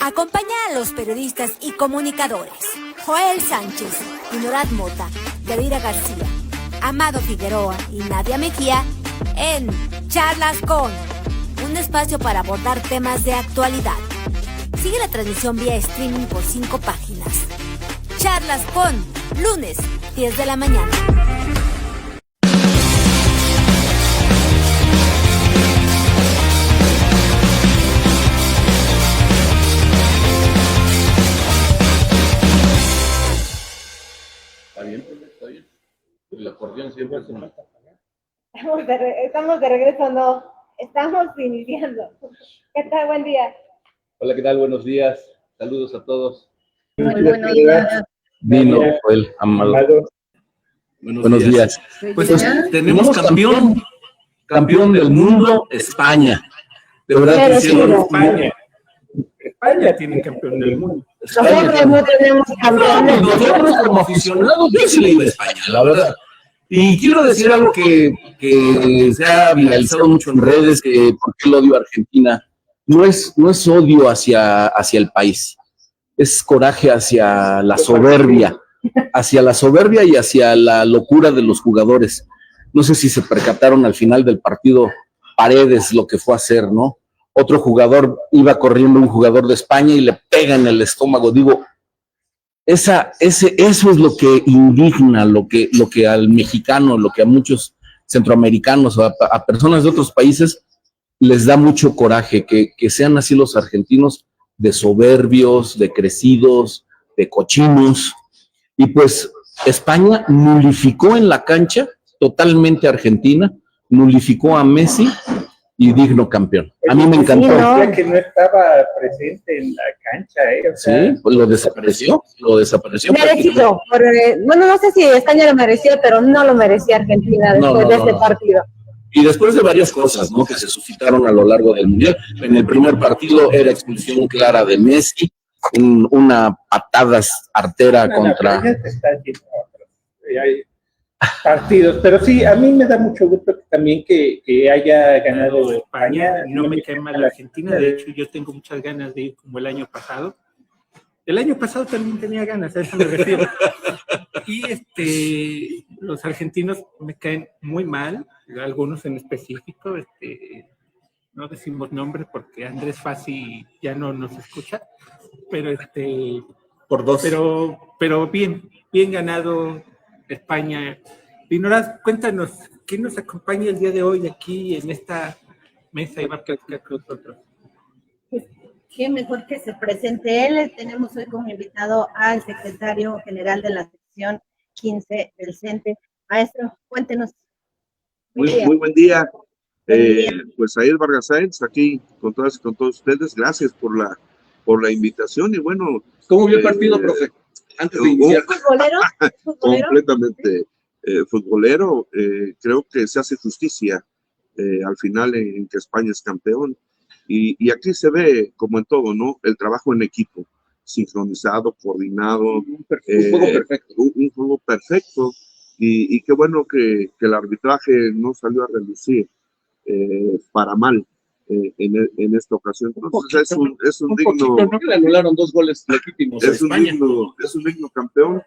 Acompaña a los periodistas y comunicadores Joel Sánchez, Inorat Mota, Yadira García, Amado Figueroa y Nadia Mejía en Charlas con, un espacio para abordar temas de actualidad. Sigue la transmisión vía streaming por 5 páginas. Charlas con, lunes, 10 de la mañana. Está bien. El acordeón siempre es una... Estamos de regreso, no, estamos iniciando. ¿Qué tal? Buen día. Hola, ¿qué tal? Buenos días. Saludos a todos. Muy buenos días. Vino, Joel, Amado. Buenos días. Pues tenemos campeón del mundo, España. De verdad que sí, España tiene campeón del mundo. Nosotros no tenemos campeón. Nosotros como aficionados, yo sí le iba a España, la verdad. Y quiero decir algo que se ha viralizado mucho en redes, que por qué el odio a Argentina. No es odio hacia el país, es coraje hacia la soberbia y hacia la locura de los jugadores. No sé si se percataron al final del partido Paredes lo que fue a hacer, ¿no? Otro jugador, iba corriendo un jugador de España y le pega en el estómago. Digo, eso es lo que indigna, lo que al mexicano, lo que a muchos centroamericanos, a personas de otros países, les da mucho coraje, que sean así los argentinos, de soberbios, de crecidos, de cochinos. Y pues España nulificó en la cancha totalmente a Argentina, nulificó a Messi y digno campeón. A mí me encantó. Decía que no estaba presente en la cancha, O sea, sí, pues lo desapareció. Merecido. Bueno, no sé si España lo merecía, pero no lo merecía Argentina después de este partido. Y después de varias cosas, ¿no?, que se suscitaron a lo largo del Mundial. En el primer partido era expulsión clara de Messi, una patada artera contra... Hay partidos, pero sí, a mí me da mucho gusto también que haya ganado España. No me cae mal la Argentina, de hecho yo tengo muchas ganas de ir como el año pasado. El año pasado también tenía ganas, a eso me refiero. Y los argentinos me caen muy mal, algunos en específico, no decimos nombres porque Andrés Fassi ya no nos escucha, pero por dos. Pero bien ganado España. Dinoras, cuéntanos, ¿quién nos acompaña el día de hoy aquí en esta mesa y va a platicar con nosotros? Qué mejor que se presente él. Tenemos hoy como invitado al secretario general de la sección 15 del CENTE. Maestro, cuéntenos. Muy buen día. Pues Air Vargas Sáenz, aquí con todas y con todos ustedes. Gracias por la invitación. Y bueno, ¿cómo vio el partido, profe? Antes de iniciar. ¿Futbolero? Completamente futbolero. Creo que se hace justicia al final en que España es campeón. Y aquí se ve, como en todo, ¿no?, el trabajo en equipo, sincronizado, coordinado. Un juego perfecto. Un juego perfecto. Y qué bueno que el arbitraje no salió a relucir para mal en esta ocasión. Entonces es un digno... Poquito, ¿no? Le anularon 2 goles legítimos a España. Es un digno campeón,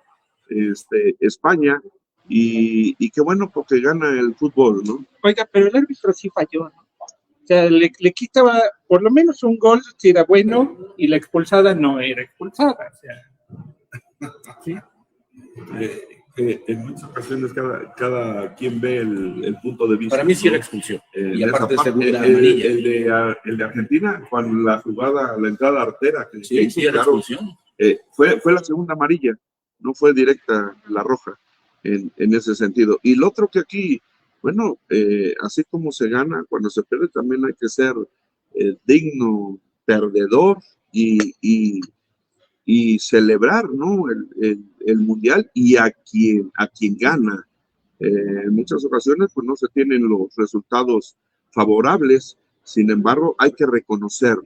España, y qué bueno porque gana el fútbol, ¿no? Oiga, pero el árbitro sí falló, ¿no? O sea, le quitaba por lo menos un gol si era bueno y la expulsada no era expulsada. O sea, ¿sí? En muchas ocasiones cada quien ve el punto de vista. Para mí sí era expulsión. Y aparte segunda amarilla. El de Argentina, cuando la jugada, la entrada artera. Sí, era expulsión. Fue la segunda amarilla, no fue directa la roja en ese sentido. Y lo otro que aquí, bueno, así como se gana, cuando se pierde también hay que ser digno, perdedor y celebrar, ¿no?, el mundial y a quien gana. En muchas ocasiones pues no se tienen los resultados favorables, sin embargo hay que reconocer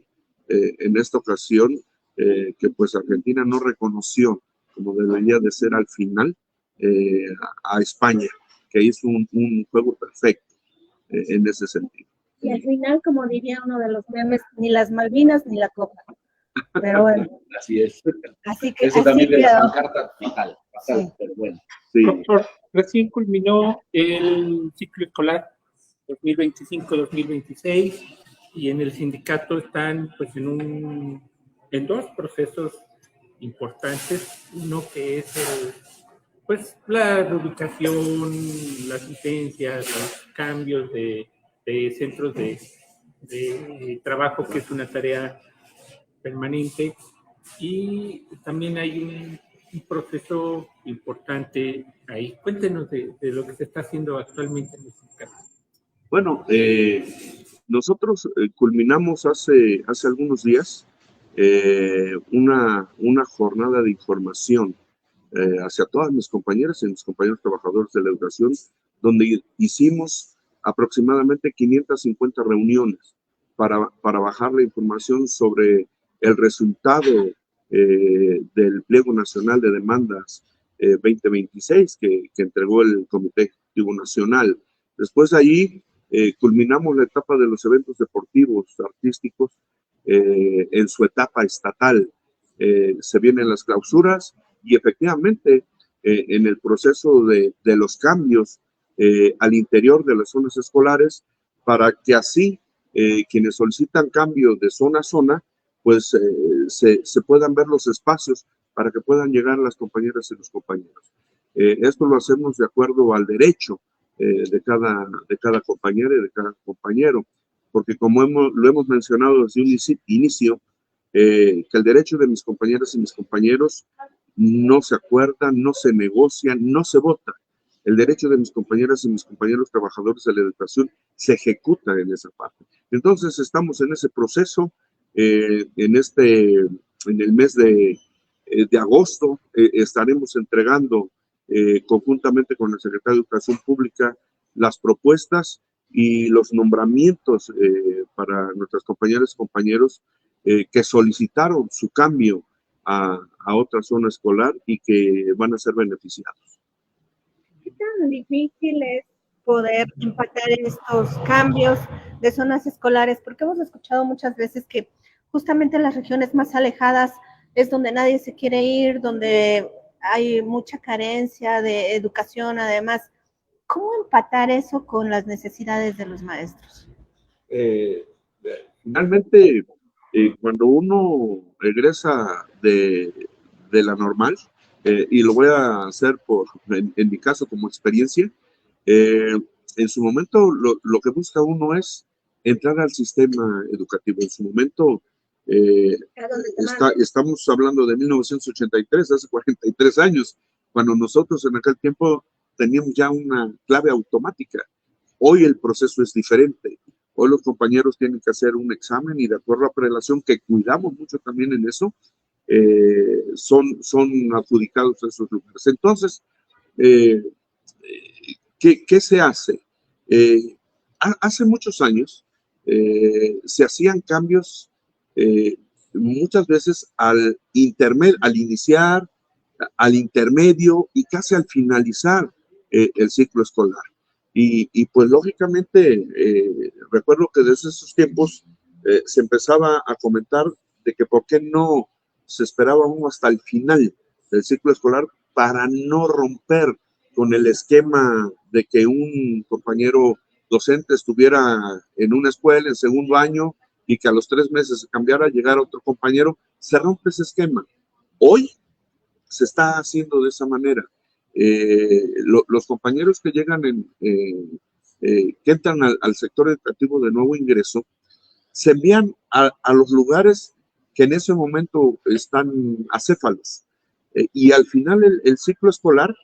en esta ocasión que pues Argentina no reconoció, como debería de ser al final, a España, que hizo un juego perfecto en ese sentido. Y al final, como diría uno de los memes, ni las Malvinas ni la Copa. Pero bueno, Así es. así que Eso así también de la quedó. pancarta, fatal, Sí. pero bueno. Sí. Doctor, recién culminó el ciclo escolar 2025-2026 y en el sindicato están pues en dos procesos importantes. Uno que es pues la reubicación, las licencias, los cambios de centros de trabajo, que es una tarea permanente, y también hay un proceso importante ahí. Cuéntenos de lo que se está haciendo actualmente en el sindicato. Bueno, nosotros culminamos hace algunos días una jornada de información hacia todas mis compañeras y mis compañeros trabajadores de la educación, donde hicimos aproximadamente 550 reuniones para bajar la información sobre el resultado del Pliego Nacional de Demandas 2026 que entregó el Comité Ejecutivo Nacional. Después de ahí culminamos la etapa de los eventos deportivos, artísticos, en su etapa estatal. Se vienen las clausuras y efectivamente en el proceso de los cambios al interior de las zonas escolares, para que así quienes solicitan cambio de zona a zona, pues se puedan ver los espacios para que puedan llegar las compañeras y los compañeros. Esto lo hacemos de acuerdo al derecho de cada compañera y de cada compañero, porque como lo hemos mencionado desde un inicio, que el derecho de mis compañeras y mis compañeros no se acuerda, no se negocia, no se vota. El derecho de mis compañeras y mis compañeros trabajadores de la educación se ejecuta en esa parte. Entonces estamos en ese proceso, en el mes de agosto estaremos entregando conjuntamente con el secretario de Educación Pública las propuestas y los nombramientos para nuestras compañeras y compañeros que solicitaron su cambio a otra zona escolar y que van a ser beneficiados. ¿Qué tan difícil es poder impactar estos cambios de zonas escolares? Porque hemos escuchado muchas veces que justamente en las regiones más alejadas es donde nadie se quiere ir, donde hay mucha carencia de educación, además. ¿Cómo empatar eso con las necesidades de los maestros? Finalmente, cuando uno regresa de la normal, y lo voy a hacer en mi caso como experiencia, en su momento lo que busca uno es entrar al sistema educativo. En su momento, estamos hablando de 1983, hace 43 años, cuando nosotros en aquel tiempo teníamos ya una clave automática. Hoy el proceso es diferente. Hoy los compañeros tienen que hacer un examen y de acuerdo a prelación, que cuidamos mucho también en eso, son adjudicados a esos lugares. Entonces, ¿qué se hace? Hace muchos años se hacían cambios muchas veces al iniciar, al intermedio y casi al finalizar el ciclo escolar. Y pues lógicamente recuerdo que desde esos tiempos se empezaba a comentar de que por qué no se esperaba uno hasta el final del ciclo escolar para no romper con el esquema de que un compañero docente estuviera en una escuela en segundo año y que a los 3 meses se cambiara, llegara otro compañero. Se rompe ese esquema. Hoy se está haciendo de esa manera. Los compañeros que llegan, que entran al sector educativo de nuevo ingreso, se envían a los lugares que en ese momento están acéfalos. Y al final el ciclo escolar,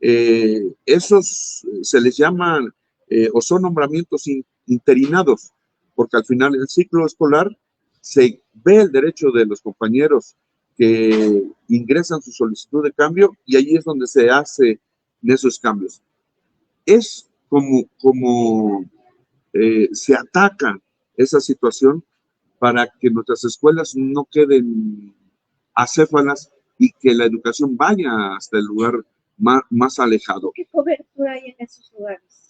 esos se les llaman o son nombramientos interinados, porque al final del ciclo escolar se ve el derecho de los compañeros que ingresan su solicitud de cambio y allí es donde se hacen esos cambios. Es como se ataca esa situación para que nuestras escuelas no queden acéfalas y que la educación vaya hasta el lugar más alejado. ¿Qué cobertura hay en esos lugares?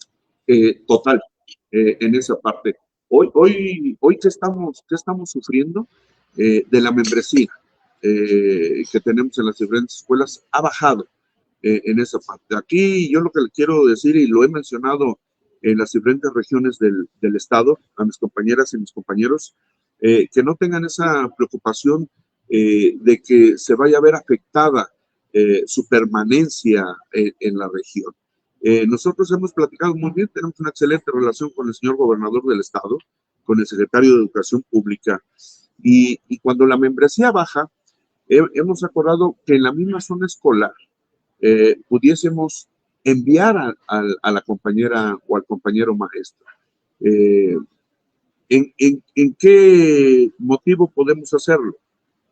Total, en esa parte. Hoy ¿qué estamos sufriendo? de la membresía que tenemos en las diferentes escuelas ha bajado en esa parte. Aquí yo lo que le quiero decir, y lo he mencionado en las diferentes regiones del estado, a mis compañeras y mis compañeros, que no tengan esa preocupación de que se vaya a ver afectada su permanencia en la región. Nosotros hemos platicado muy bien, tenemos una excelente relación con el señor gobernador del estado, con el secretario de Educación Pública, y cuando la membresía baja, hemos acordado que en la misma zona escolar pudiésemos enviar a la compañera o al compañero maestro. ¿En qué motivo podemos hacerlo?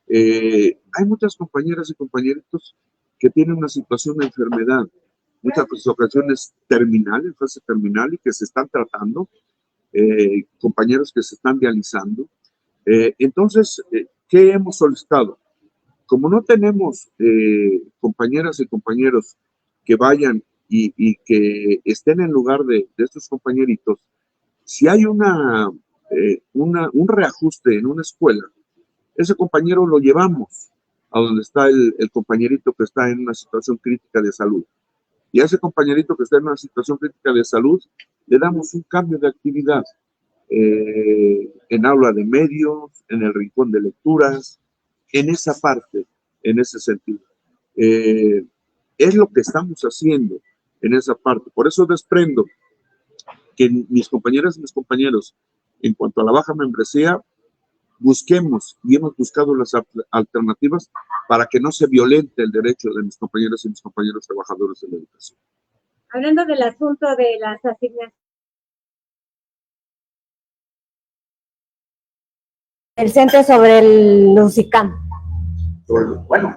Hay muchas compañeras y compañeritos que tienen una situación de enfermedad, muchas ocasiones terminal, en fase terminal, y que se están tratando, compañeros que se están dializando. Entonces, ¿qué hemos solicitado? Como no tenemos compañeras y compañeros que vayan y que estén en lugar de estos compañeritos, si hay un reajuste en una escuela, ese compañero lo llevamos a donde está el compañerito que está en una situación crítica de salud. Y a ese compañerito que está en una situación crítica de salud, le damos un cambio de actividad en aula de medios, en el rincón de lecturas, en esa parte, en ese sentido. Es lo que estamos haciendo en esa parte. Por eso desprendo que mis compañeras y mis compañeros, en cuanto a la baja membresía, busquemos y hemos buscado las alternativas para que no se violente el derecho de mis compañeras y mis compañeros trabajadores de la educación. Hablando del asunto de las asignaciones. El centro sobre el Lusicam. Bueno,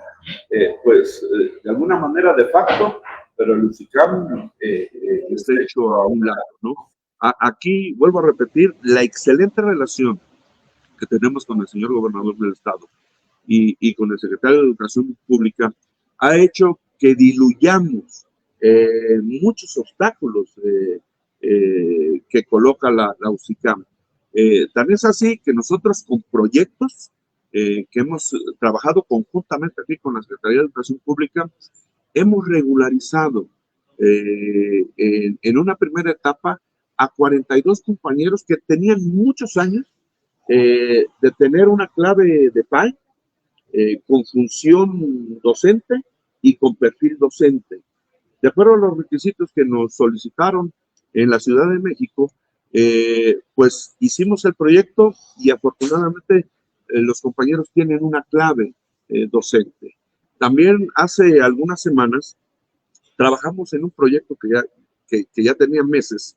pues de alguna manera de facto, pero el Lusicam está hecho a un lado, ¿no? Aquí, vuelvo a repetir, la excelente relación que tenemos con el señor gobernador del estado y con el secretario de Educación Pública ha hecho que diluyamos muchos obstáculos que coloca la UCICAM. Tan es así que nosotros con proyectos que hemos trabajado conjuntamente aquí con la Secretaría de Educación Pública, hemos regularizado en una primera etapa a 42 compañeros que tenían muchos años de tener una clave de PAE con función docente y con perfil docente. De acuerdo a los requisitos que nos solicitaron en la Ciudad de México, pues hicimos el proyecto y afortunadamente los compañeros tienen una clave docente. También hace algunas semanas trabajamos en un proyecto que ya tenía meses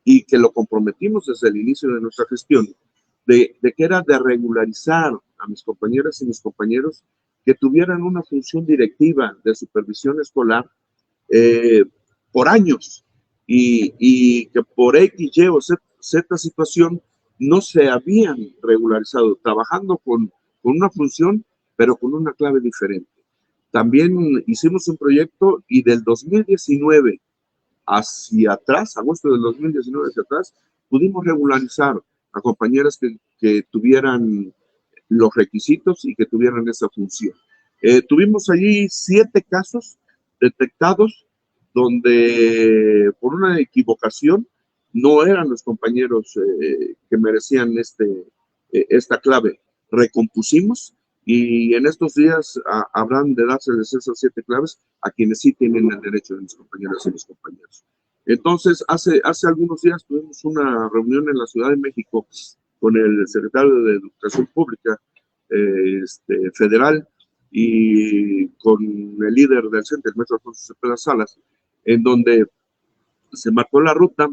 y que lo comprometimos desde el inicio de nuestra gestión, de que era de regularizar a mis compañeras y mis compañeros que tuvieran una función directiva de supervisión escolar por años y que por X, Y o Z situación no se habían regularizado, trabajando con una función, pero con una clave diferente. También hicimos un proyecto y del 2019 hacia atrás, agosto del 2019 hacia atrás, pudimos regularizar a compañeras que tuvieran los requisitos y que tuvieran esa función. Tuvimos allí 7 casos detectados donde por una equivocación no eran los compañeros que merecían esta clave. Recompusimos y en estos días habrán de dárseles esas 7 claves a quienes sí tienen el derecho de mis compañeras y mis compañeros. Entonces, hace algunos días tuvimos una reunión en la Ciudad de México con el secretario de Educación Pública federal y con el líder del CENTE, el maestro Alfonso Cepeda Salas, en donde se marcó la ruta,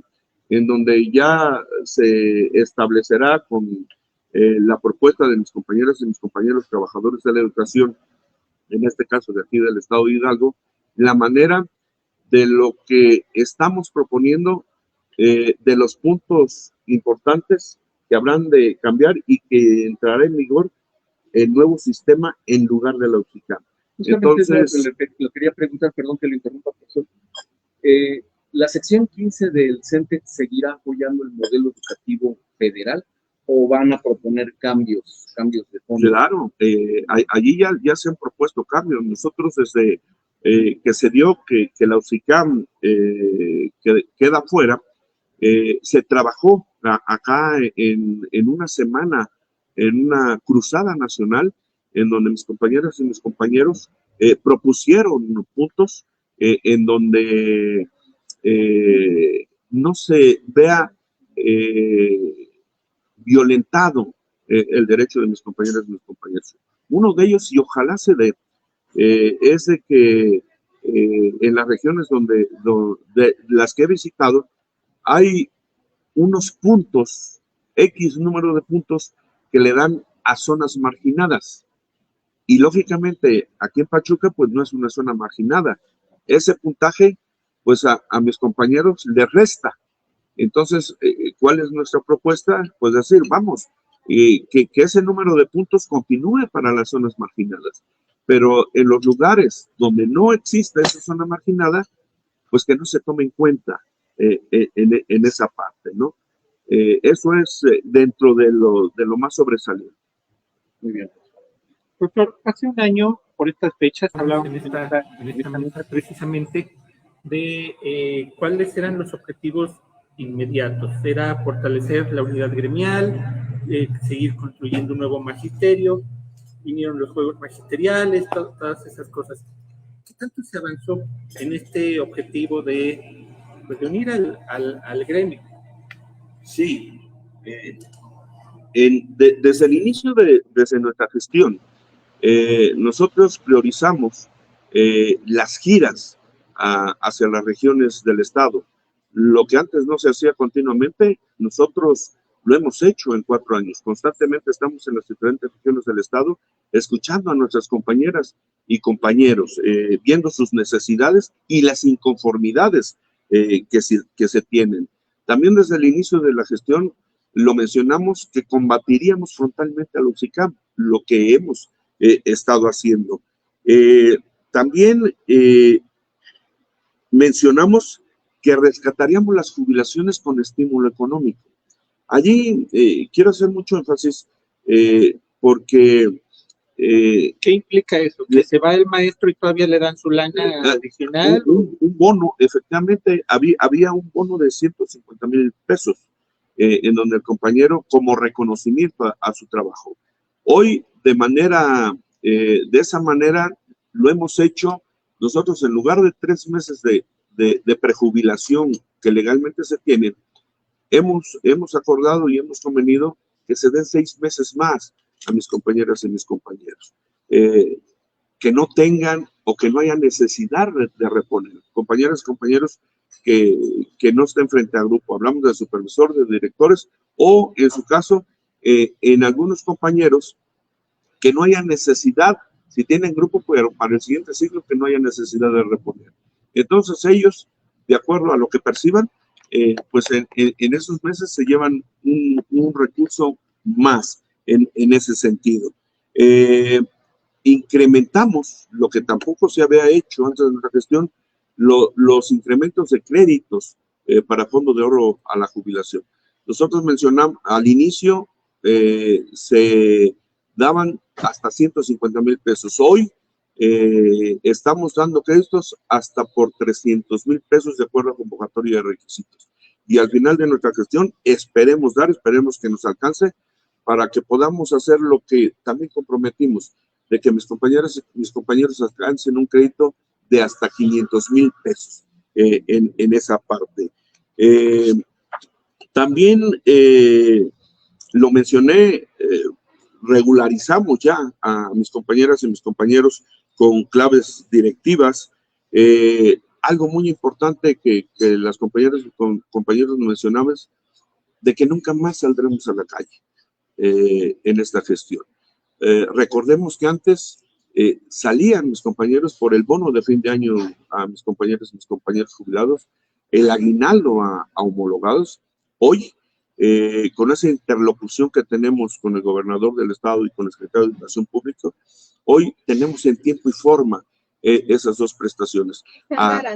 en donde ya se establecerá con la propuesta de mis compañeras y mis compañeros trabajadores de la educación, en este caso de aquí del estado de Hidalgo, la manera de lo que estamos proponiendo, de los puntos importantes que habrán de cambiar y que entrará en vigor el nuevo sistema en lugar de la UCICAM. Entonces, lo quería preguntar, perdón que lo interrumpa, profesor. ¿La sección 15 del CENTE seguirá apoyando el modelo educativo federal o van a proponer cambios de fondo? Claro, allí ya se han propuesto cambios. Nosotros desde que se dio que la UCICAM queda fuera, se trabajó acá en una semana, en una cruzada nacional, en donde mis compañeras y mis compañeros propusieron puntos en donde no se vea violentado el derecho de mis compañeras y mis compañeros. Uno de ellos, y ojalá se dé, es de que en las regiones donde las que he visitado, hay unos puntos, X número de puntos, que le dan a zonas marginadas. Y lógicamente, aquí en Pachuca, pues no es una zona marginada. Ese puntaje, pues a mis compañeros les resta. Entonces, ¿cuál es nuestra propuesta? Pues decir, vamos, que ese número de puntos continúe para las zonas marginadas. Pero en los lugares donde no existe esa zona marginada, pues que no se tome en cuenta en esa parte, ¿no? Eso es dentro de lo más sobresaliente. Muy bien. Doctor, hace un año, por estas fechas, hablábamos en esta mesa precisamente de cuáles eran los objetivos inmediatos. Era fortalecer la unidad gremial, seguir construyendo un nuevo magisterio, vinieron los juegos magisteriales, todas esas cosas. ¿Qué tanto se avanzó en este objetivo de unir al gremio? Sí, desde el inicio desde nuestra gestión, nosotros priorizamos las giras hacia las regiones del estado. Lo que antes no se hacía continuamente, nosotros lo hemos hecho en 4 años. Constantemente estamos en las diferentes regiones del estado, escuchando a nuestras compañeras y compañeros, viendo sus necesidades y las inconformidades que se tienen. También desde el inicio de la gestión lo mencionamos que combatiríamos frontalmente al UCICAM, lo que hemos estado haciendo. También mencionamos que rescataríamos las jubilaciones con estímulo económico. Allí quiero hacer mucho énfasis porque... ¿Qué implica eso? ¿Que se va el maestro y todavía le dan su lana adicional? Un bono, efectivamente, había un bono de 150,000 pesos en donde el compañero, como reconocimiento a su trabajo. Hoy, de esa manera, lo hemos hecho nosotros en lugar de 3 meses de prejubilación que legalmente se tienen, hemos acordado y hemos convenido que se den 6 meses más a mis compañeras y mis compañeros, que no tengan o que no haya necesidad de reponer. Compañeras y compañeros que no estén frente a grupo, hablamos de supervisor, de directores, o en su caso, en algunos compañeros que no haya necesidad, si tienen grupo, pero para el siguiente ciclo que no haya necesidad de reponer. Entonces ellos, de acuerdo a lo que perciban, pues en esos meses se llevan un recurso más en ese sentido. Incrementamos lo que tampoco se había hecho antes de nuestra gestión, los incrementos de créditos para fondo de ahorro a la jubilación. Nosotros mencionamos al inicio, se daban hasta 150,000 pesos. Hoy estamos dando créditos hasta por 300,000 pesos de acuerdo a convocatoria de requisitos. Y al final de nuestra gestión esperemos que nos alcance para que podamos hacer lo que también comprometimos, de que mis compañeras y mis compañeros alcancen un crédito de hasta 500,000 pesos en esa parte. También lo mencioné, regularizamos ya a mis compañeras y mis compañeros con claves directivas. Algo muy importante que las compañeras y compañeros mencionaban, de que nunca más saldremos a la calle en esta gestión. Recordemos que antes salían mis compañeros por el bono de fin de año a mis compañeros y mis compañeros jubilados, el aguinaldo a homologados. Hoy, con esa interlocución que tenemos con el gobernador del estado y con el secretario de Educación Pública, hoy tenemos en tiempo y forma esas dos prestaciones,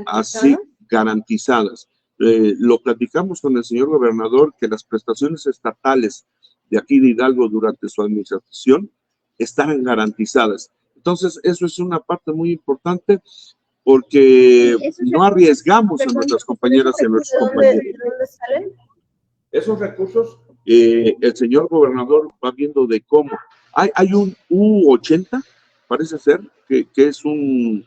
así garantizadas. Lo platicamos con el señor gobernador, que las prestaciones estatales de aquí de Hidalgo durante su administración están garantizadas. Entonces, eso es una parte muy importante porque no arriesgamos a nuestras compañeras y a nuestros compañeros. ¿De dónde salen? Esos recursos, el señor gobernador va viendo de cómo. Hay un U80, parece ser, que es un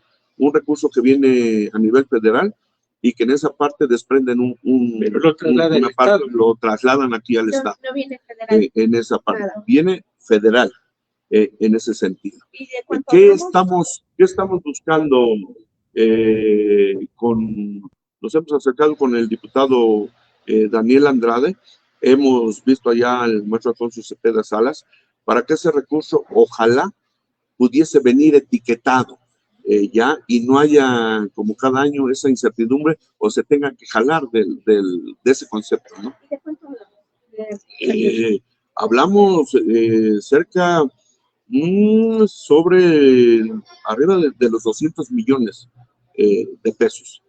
recurso que viene a nivel federal y que en esa parte desprenden Pero lo traslada el Estado. lo trasladan aquí al Estado. No viene federal. En esa parte. Nada. Viene federal en ese sentido. ¿Y de cuánto ¿Qué hablamos? estamos buscando? Nos hemos acercado con el diputado Daniel Andrade, hemos visto allá al maestro Alfonso Cepeda Salas, para que ese recurso ojalá pudiese venir etiquetado ya y no haya como cada año esa incertidumbre o se tenga que jalar de ese concepto, ¿no? ¿Y de cuánto hablamos? Hablamos cerca sobre arriba de los 200 millones de pesos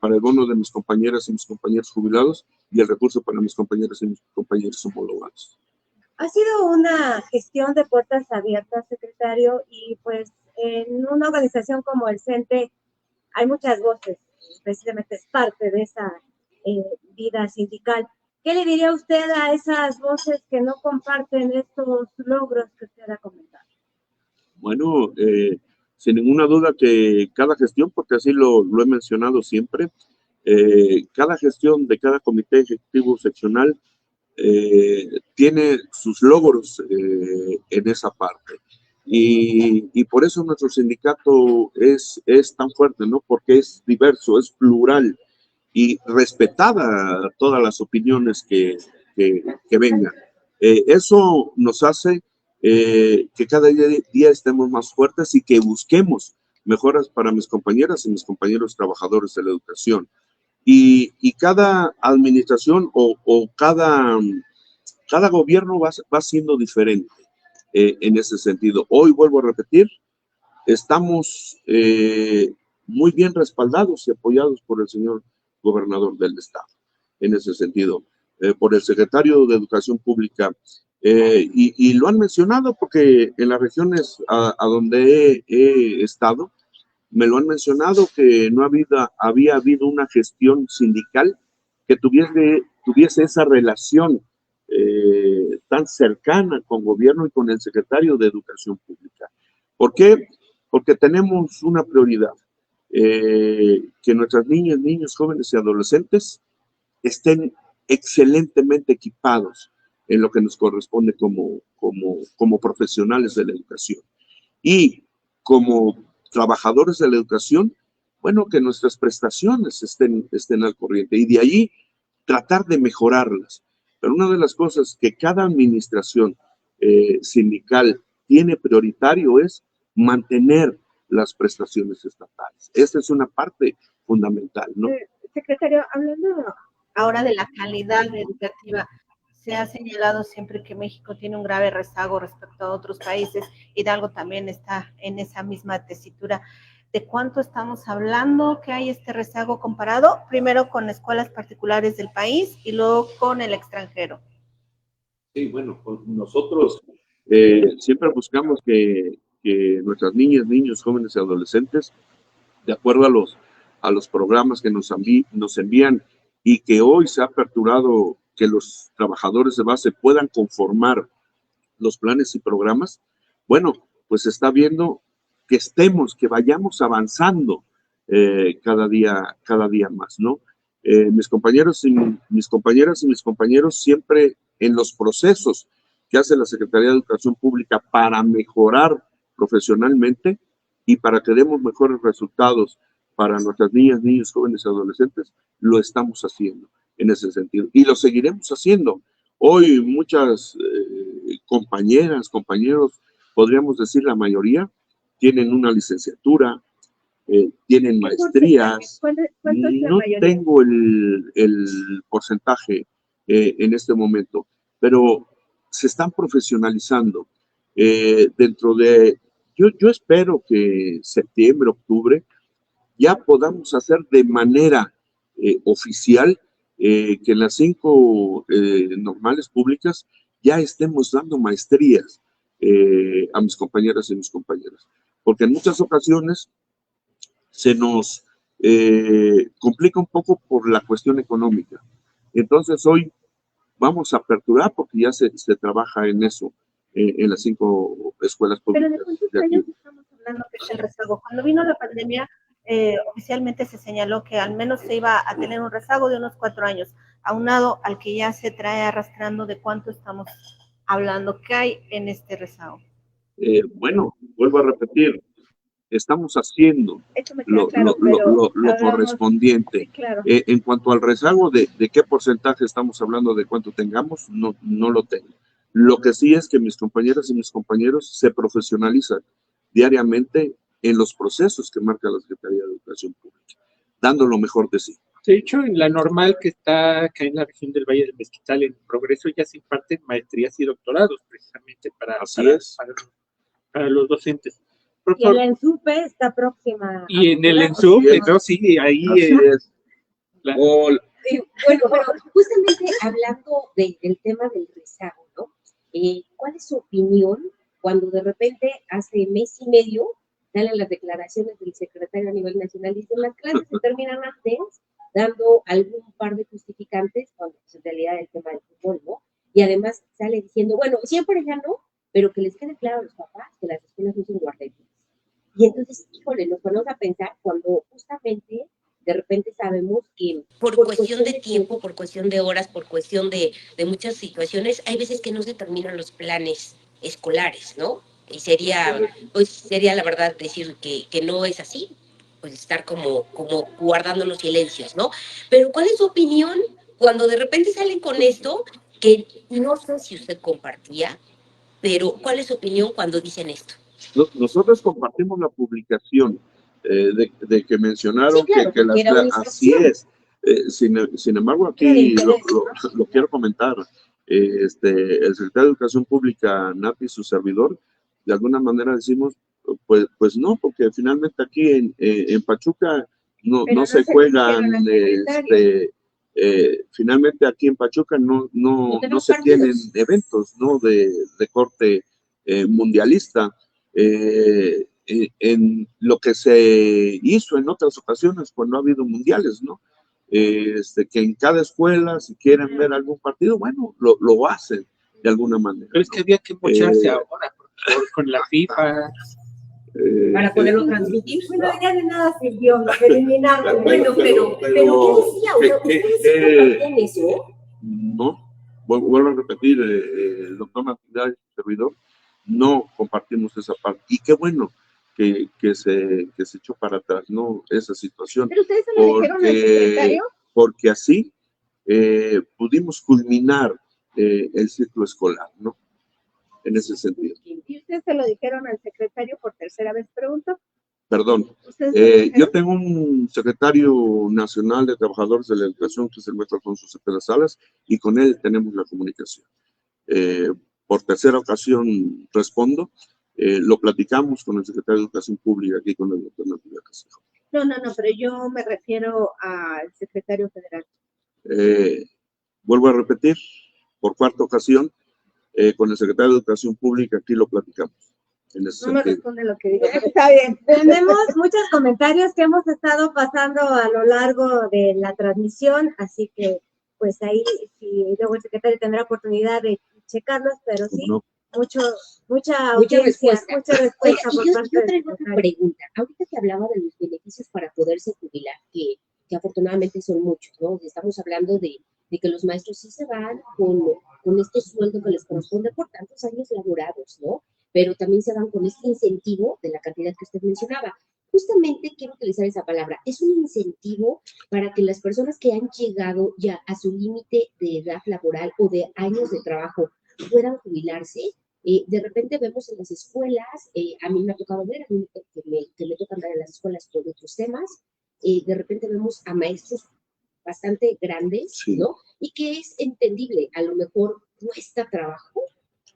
para el bono de mis compañeras y mis compañeros jubilados y el recurso para mis compañeras y mis compañeros homologados. Ha sido una gestión de puertas abiertas, secretario, y pues en una organización como el CENTE hay muchas voces, precisamente es parte de esa vida sindical. ¿Qué le diría usted a esas voces que no comparten estos logros que usted ha comentado? Bueno, sin ninguna duda que cada gestión, porque así lo he mencionado siempre, cada gestión de cada comité ejecutivo seccional tiene sus logros en esa parte. Y por eso nuestro sindicato es tan fuerte, ¿no? Porque es diverso, es plural y respetada todas las opiniones que vengan. Eso nos hace que cada día estemos más fuertes y que busquemos mejoras para mis compañeras y mis compañeros trabajadores de la educación. Y cada administración o cada gobierno va siendo diferente en ese sentido. Hoy, vuelvo a repetir, estamos muy bien respaldados y apoyados por el señor gobernador del estado, en ese sentido, por el secretario de Educación Pública, y lo han mencionado porque en las regiones a donde he estado, me lo han mencionado que no había habido una gestión sindical que tuviese esa relación tan cercana con gobierno y con el secretario de Educación Pública. ¿Por qué? Porque tenemos una prioridad, que nuestras niñas, niños, jóvenes y adolescentes estén excelentemente equipados en lo que nos corresponde como profesionales de la educación. Y como trabajadores de la educación, bueno, que nuestras prestaciones estén al corriente y de ahí tratar de mejorarlas. Pero una de las cosas que cada administración sindical tiene prioritario es mantener las prestaciones estatales. Esa es una parte fundamental, ¿no? Secretario, hablando ahora de la calidad educativa, se ha señalado siempre que México tiene un grave rezago respecto a otros países. Hidalgo también está en esa misma tesitura. ¿De cuánto estamos hablando que hay este rezago comparado? Primero con escuelas particulares del país y luego con el extranjero. Sí, bueno, pues nosotros siempre buscamos que nuestras niñas, niños, jóvenes y adolescentes, de acuerdo a los programas que nos envían y que hoy se ha aperturado que los trabajadores de base puedan conformar los planes y programas, bueno, pues se está viendo que que vayamos avanzando cada día más, ¿no? Mis compañeros y mis compañeras y mis compañeros siempre en los procesos que hace la Secretaría de Educación Pública para mejorar profesionalmente y para que demos mejores resultados para nuestras niñas, niños, jóvenes y adolescentes, lo estamos haciendo en ese sentido. Y lo seguiremos haciendo. Hoy muchas compañeras, compañeros, podríamos decir la mayoría, tienen una licenciatura, tienen maestrías. ¿Cuánto es la No mayoría? tengo el porcentaje en este momento, pero se están profesionalizando. Yo espero que septiembre, octubre, ya podamos hacer de manera oficial que en las 5 normales públicas ya estemos dando maestrías a mis compañeras y mis compañeros. Porque en muchas ocasiones se nos complica un poco por la cuestión económica. Entonces hoy vamos a aperturar porque ya se trabaja en eso, en las 5 escuelas públicas. Pero ¿de cuántos años estamos hablando que es el rezago? Cuando vino la pandemia, oficialmente se señaló que al menos se iba a tener un rezago de unos 4 años, aunado al que ya se trae arrastrando. ¿De cuánto estamos hablando? ¿Qué hay en este rezago? Bueno, vuelvo a repetir, estamos haciendo lo correspondiente. Sí, claro. En cuanto al rezago, de qué porcentaje estamos hablando, de cuánto tengamos, no lo tengo. Lo que sí es que mis compañeras y mis compañeros se profesionalizan diariamente en los procesos que marca la Secretaría de Educación Pública, dando lo mejor de sí. De hecho, en la normal que está acá en la región del Valle del Mezquital, en Progreso, ya se imparten maestrías y doctorados, precisamente para los docentes. Y el ENSUPE está próxima. Y en el ENSUPE, ¿no? Sí, ahí es. Bueno, pero justamente hablando del tema del rezago, ¿no? ¿Cuál es su opinión cuando de repente hace mes y medio salen las declaraciones del secretario a nivel nacional y dicen las clases se terminan antes, dando algún par de justificantes, cuando pues, en realidad el tema del fútbol, ¿no? Y además sale diciendo, bueno, siempre ya no, pero que les quede claro a los papás que las escuelas no son guarderías. Y entonces, híjole, nos ponemos a pensar cuando justamente de repente sabemos que por cuestión de tiempo, por cuestión de horas, por cuestión de muchas situaciones, hay veces que no se terminan los planes escolares, ¿no? Y sería la verdad decir que no es así, pues estar como guardando los silencios, ¿no? Pero ¿cuál es su opinión cuando de repente salen con esto? Que no sé si usted compartía, pero ¿cuál es su opinión cuando dicen esto? Nosotros compartimos la publicación de que mencionaron, sí, claro, que así es. Sin embargo, aquí lo quiero comentar. El secretario de Educación Pública, Nati, su servidor, de alguna manera decimos, pues no, porque finalmente aquí en Pachuca no se juegan, finalmente aquí en Pachuca no se tienen eventos, ¿no? de corte mundialista. En lo que se hizo en otras ocasiones cuando ha habido mundiales, ¿no? Que en cada escuela, si quieren ver algún partido, bueno, lo hacen de alguna manera. Pero es que había que mocharse ahora con la FIFA. Para poderlo transmitir. Bueno, ya de nada sirvió, eliminarlo. Bueno, pero ¿qué decía? ¿Ustedes comparten eso? No, vuelvo a repetir, el doctor Natividad, servidor, no compartimos esa parte. Y qué bueno que se echó para atrás, ¿no? Esa situación. ¿Pero ustedes se lo dijeron al secretario? Porque así pudimos culminar el ciclo escolar, ¿no? En ese sentido. ¿Y ustedes se lo dijeron al secretario por tercera vez, pregunto? Perdón. Yo tengo un secretario nacional de trabajadores de la educación, que es el maestro Alfonso Cepeda Salas, y con él tenemos la comunicación. Por tercera ocasión respondo, lo platicamos con el secretario de Educación Pública aquí con el doctor Natividad Casejo. No, pero yo me refiero al secretario federal. Vuelvo a repetir, por cuarta ocasión, con el secretario de Educación Pública aquí lo platicamos. No me responde lo que digo. Está bien. Tenemos muchos comentarios que hemos estado pasando a lo largo de la transmisión, así que pues ahí si luego el secretario tendrá oportunidad de checarlos, pero sí, no. mucha audiencia, mucha respuesta por parte yo traigo otra pregunta. Ahorita que hablaba de los beneficios para poderse jubilar, que afortunadamente son muchos, ¿no? Estamos hablando de que los maestros sí se van con este sueldo que les corresponde por tantos años laborados, ¿no? Pero también se van con este incentivo de la cantidad que usted mencionaba. Justamente quiero utilizar esa palabra. Es un incentivo para que las personas que han llegado ya a su límite de edad laboral o de años de trabajo puedan jubilarse. De repente vemos en las escuelas, a mí me ha tocado ver, a mí que me toca andar en las escuelas por otros temas, de repente vemos a maestros bastante grandes, sí, ¿no? Y que es entendible, a lo mejor cuesta trabajo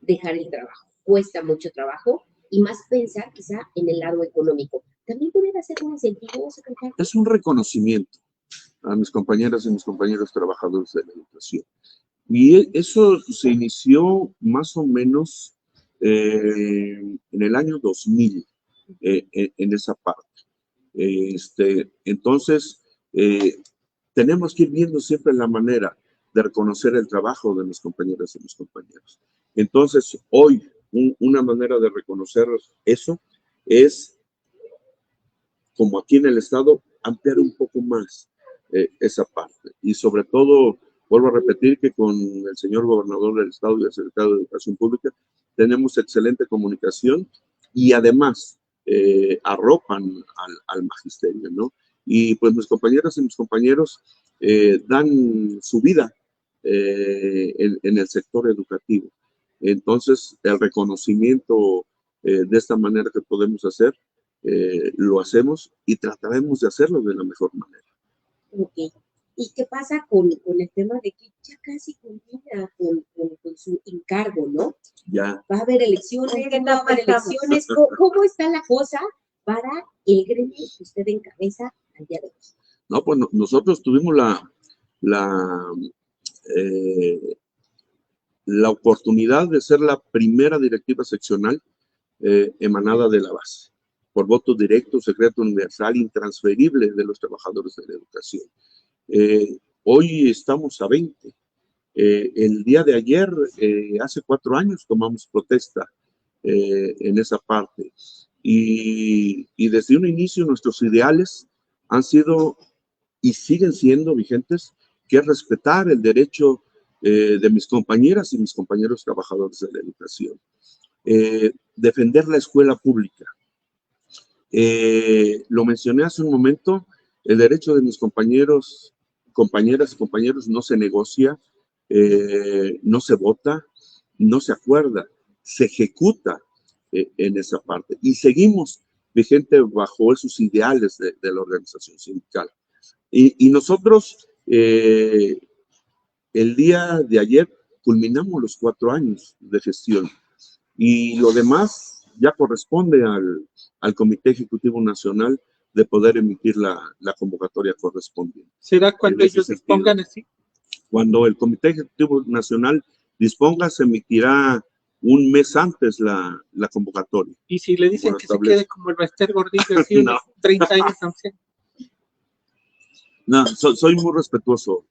dejar el trabajo, cuesta mucho trabajo, y más pensar quizá en el lado económico. ¿También pudiera ser un incentivo, secretario? Es un reconocimiento a mis compañeras y mis compañeros trabajadores de la educación. Y eso se inició más o menos en el año 2000, en esa parte. Entonces, tenemos que ir viendo siempre la manera de reconocer el trabajo de mis compañeras y mis compañeros. Entonces, hoy, una manera de reconocer eso es, como aquí en el Estado, ampliar un poco más esa parte. Y sobre todo, vuelvo a repetir que con el señor gobernador del Estado y el secretario de Educación Pública tenemos excelente comunicación y además arropan al magisterio, ¿no? Y pues mis compañeras y mis compañeros dan su vida en el sector educativo. Entonces, el reconocimiento de esta manera que podemos hacer, lo hacemos y trataremos de hacerlo de la mejor manera. Ok. ¿Y qué pasa con el tema de que ya casi culmina con su encargo, ¿no? Ya. Va a haber elecciones, no va a haber elecciones. ¿Cómo está la cosa para el gremio que usted encabeza al día de hoy? No, pues nosotros tuvimos la oportunidad de ser la primera directiva seccional emanada de la base, por voto directo, secreto, universal, intransferible de los trabajadores de la educación. Hoy estamos a 20. El día de ayer, hace 4 años, tomamos protesta en esa parte. Y desde un inicio nuestros ideales han sido y siguen siendo vigentes, que es respetar el derecho de mis compañeras y mis compañeros trabajadores de la educación. Defender la escuela pública. Lo mencioné hace un momento, el derecho de mis compañeras y compañeros no se negocia, no se vota, no se acuerda, se ejecuta en esa parte. Y seguimos vigente bajo esos ideales de la organización sindical. Y nosotros, el día de ayer, culminamos los 4 años de gestión. Y lo demás ya corresponde al Comité Ejecutivo Nacional de poder emitir la convocatoria correspondiente. ¿Será cuando ellos dispongan así? Cuando el Comité Ejecutivo Nacional disponga, se emitirá un mes antes la convocatoria. ¿Y si le dicen que se quede como el Bester Gordillo, así unos 30 años anciano? No, soy muy respetuoso,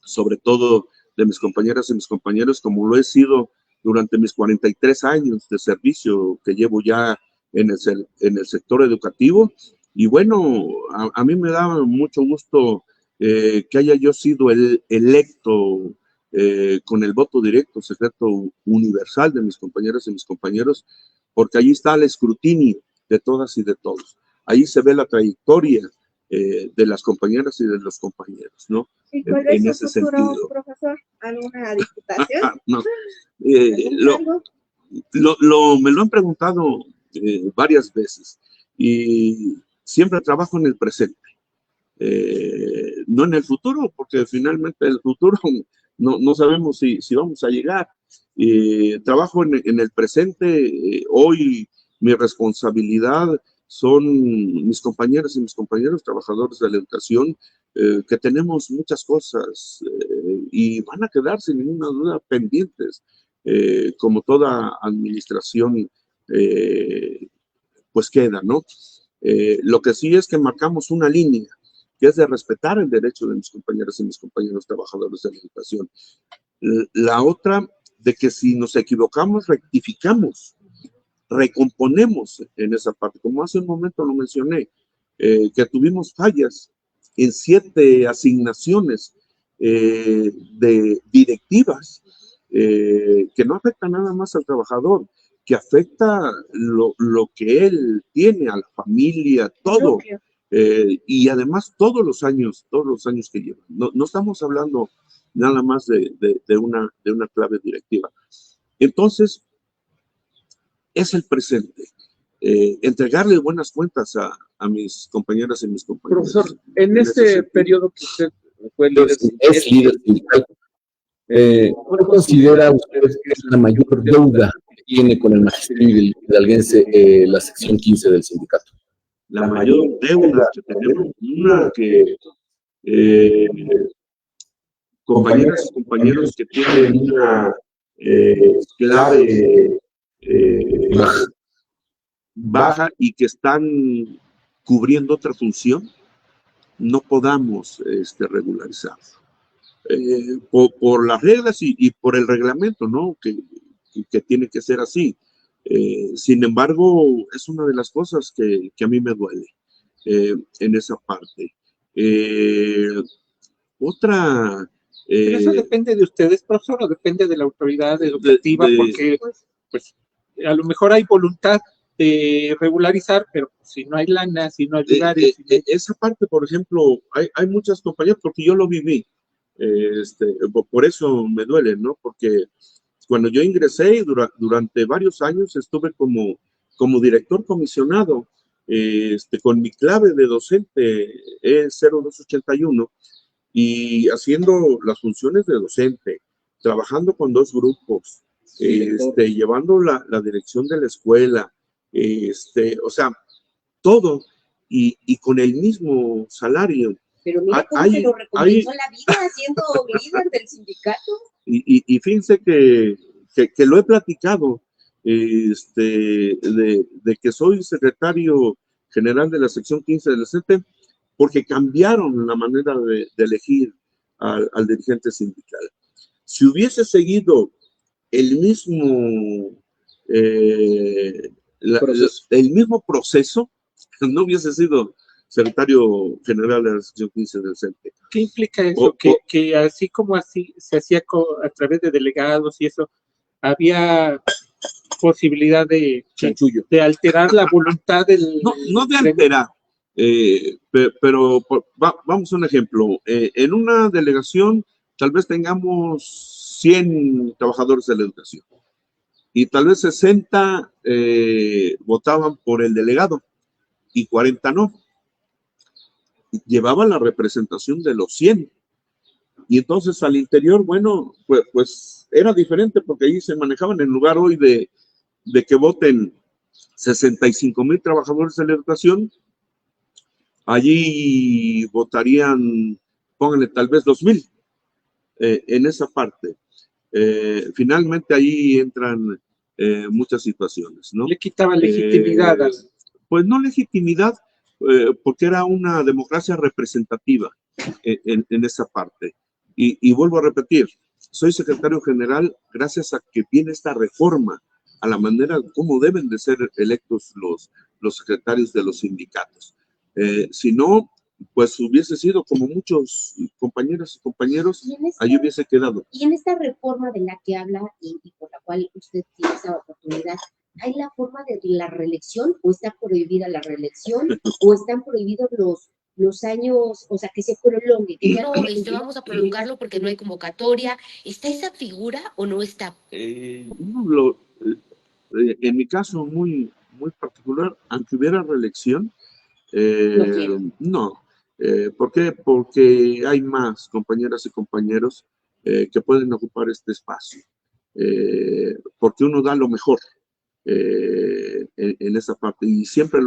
sobre todo de mis compañeras y mis compañeros, como lo he sido durante mis 43 años de servicio que llevo ya en el sector educativo. Y bueno, a mí me da mucho gusto que haya yo sido electo con el voto directo, secreto universal de mis compañeras y mis compañeros, porque allí está el escrutinio de todas y de todos. Ahí se ve la trayectoria de las compañeras y de los compañeros, ¿no? ¿Y cuál es en su ese futuro, sentido. profesor? ¿Alguna diputación? No. Me lo han preguntado varias veces y siempre trabajo en el presente, no en el futuro, porque finalmente el futuro no sabemos si vamos a llegar. Trabajo en el presente. Hoy mi responsabilidad son mis compañeras y mis compañeros trabajadores de la educación, que tenemos muchas cosas y van a quedar sin ninguna duda pendientes, como toda administración pues queda, ¿no? Lo que sí es que marcamos una línea, que es de respetar el derecho de mis compañeras y mis compañeros trabajadores de la educación. La otra, de que si nos equivocamos, rectificamos, recomponemos en esa parte. Como hace un momento lo mencioné, que tuvimos fallas en 7 asignaciones de directivas que no afectan nada más al trabajador, que afecta lo que él tiene, a la familia, todo. Y además todos los años que lleva. No estamos hablando nada más de una clave directiva. Entonces, es el presente. Entregarle buenas cuentas a mis compañeras y mis compañeros. Profesor, en este periodo que usted fue líder, es líder sindical, ¿cuál considera usted que es la mayor deuda que tiene con el magisterio hidalguense la sección 15 del sindicato? La mayor deuda que tenemos, una que compañeras y compañeros que tienen una clave baja y que están cubriendo otra función, no podamos regularizar. Por las reglas y por el reglamento, ¿no? Que tiene que ser así. Sin embargo, es una de las cosas que a mí me duele en esa parte. Otra... Pero eso depende de ustedes, profesor, o depende de la autoridad educativa, porque pues, a lo mejor hay voluntad de regularizar, pero si no hay lana, si no hay lugares... Esa parte, por ejemplo, hay muchas compañías, porque yo lo viví, por eso me duele, ¿no? Porque cuando yo ingresé durante varios años estuve como director comisionado, con mi clave de docente E0281, y haciendo las funciones de docente, trabajando con 2 grupos, llevando la dirección de la escuela, o sea, todo, y con el mismo salario. Pero mira cómo se lo recompensó la vida siendo líder del sindicato. Y fíjense que lo he platicado, de que soy secretario general de la sección 15 del CETE, porque cambiaron la manera de elegir al dirigente sindical. Si hubiese seguido el mismo proceso, no hubiese sido secretario general de la sección 15 del CENTE. ¿Qué implica eso? Que así como así se hacía a través de delegados y eso, había posibilidad de alterar la voluntad del... No de alterar, pero vamos a un ejemplo. En una delegación tal vez tengamos 100 trabajadores de la educación y tal vez 60 votaban por el delegado y 40 no. Llevaban la representación de los 100. Y entonces al interior, bueno, pues era diferente, porque ahí se manejaban, en lugar hoy de que voten 65,000 trabajadores de la educación, allí votarían, pónganle tal vez 2,000 en esa parte. Finalmente ahí entran muchas situaciones, ¿no? Le quitaba legitimidad. Pues no legitimidad, porque era una democracia representativa en esa parte. Y vuelvo a repetir, soy secretario general gracias a que viene esta reforma a la manera como deben de ser electos los secretarios de los sindicatos. Si no, pues hubiese sido como muchos compañeras y compañeros, ahí hubiese quedado. Y en esta reforma de la que habla y por la cual usted tiene esa oportunidad, ¿hay la forma de la reelección o está prohibida la reelección o están prohibidos los años, o sea, que se prolongue? Que no, vamos a prolongarlo porque no hay convocatoria. ¿Está esa figura o no está? En mi caso muy, muy particular, aunque hubiera reelección, no. ¿Por qué? Porque hay más compañeras y compañeros que pueden ocupar este espacio. Porque uno da lo mejor en esa parte. Y siempre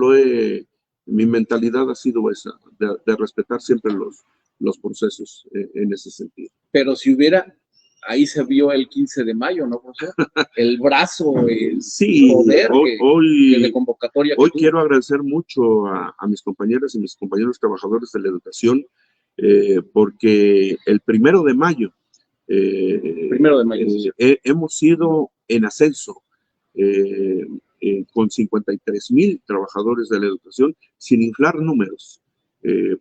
mi mentalidad ha sido esa, de respetar siempre los procesos en ese sentido. Pero si hubiera, ahí se vio el 15 de mayo, ¿no, profesor? El brazo, el poder de convocatoria. Hoy quiero agradecer mucho a mis compañeras y mis compañeros trabajadores de la educación, porque el 1 de mayo, hemos ido en ascenso con 53,000 trabajadores de la educación, sin inflar números,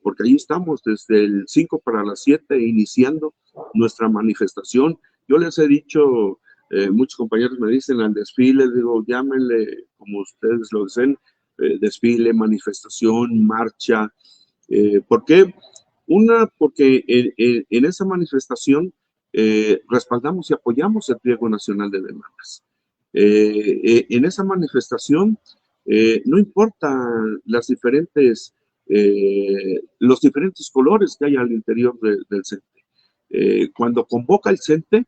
porque ahí estamos desde el 5 para las 7 iniciando nuestra manifestación. Yo les he dicho, muchos compañeros me dicen al desfile, digo, llámenle como ustedes lo deseen, desfile, manifestación, marcha. ¿Por qué? Porque en esa manifestación respaldamos y apoyamos el Pliego Nacional de Demandas. En esa manifestación no importan los diferentes colores que hay al interior del CENTE. Cuando convoca el CENTE,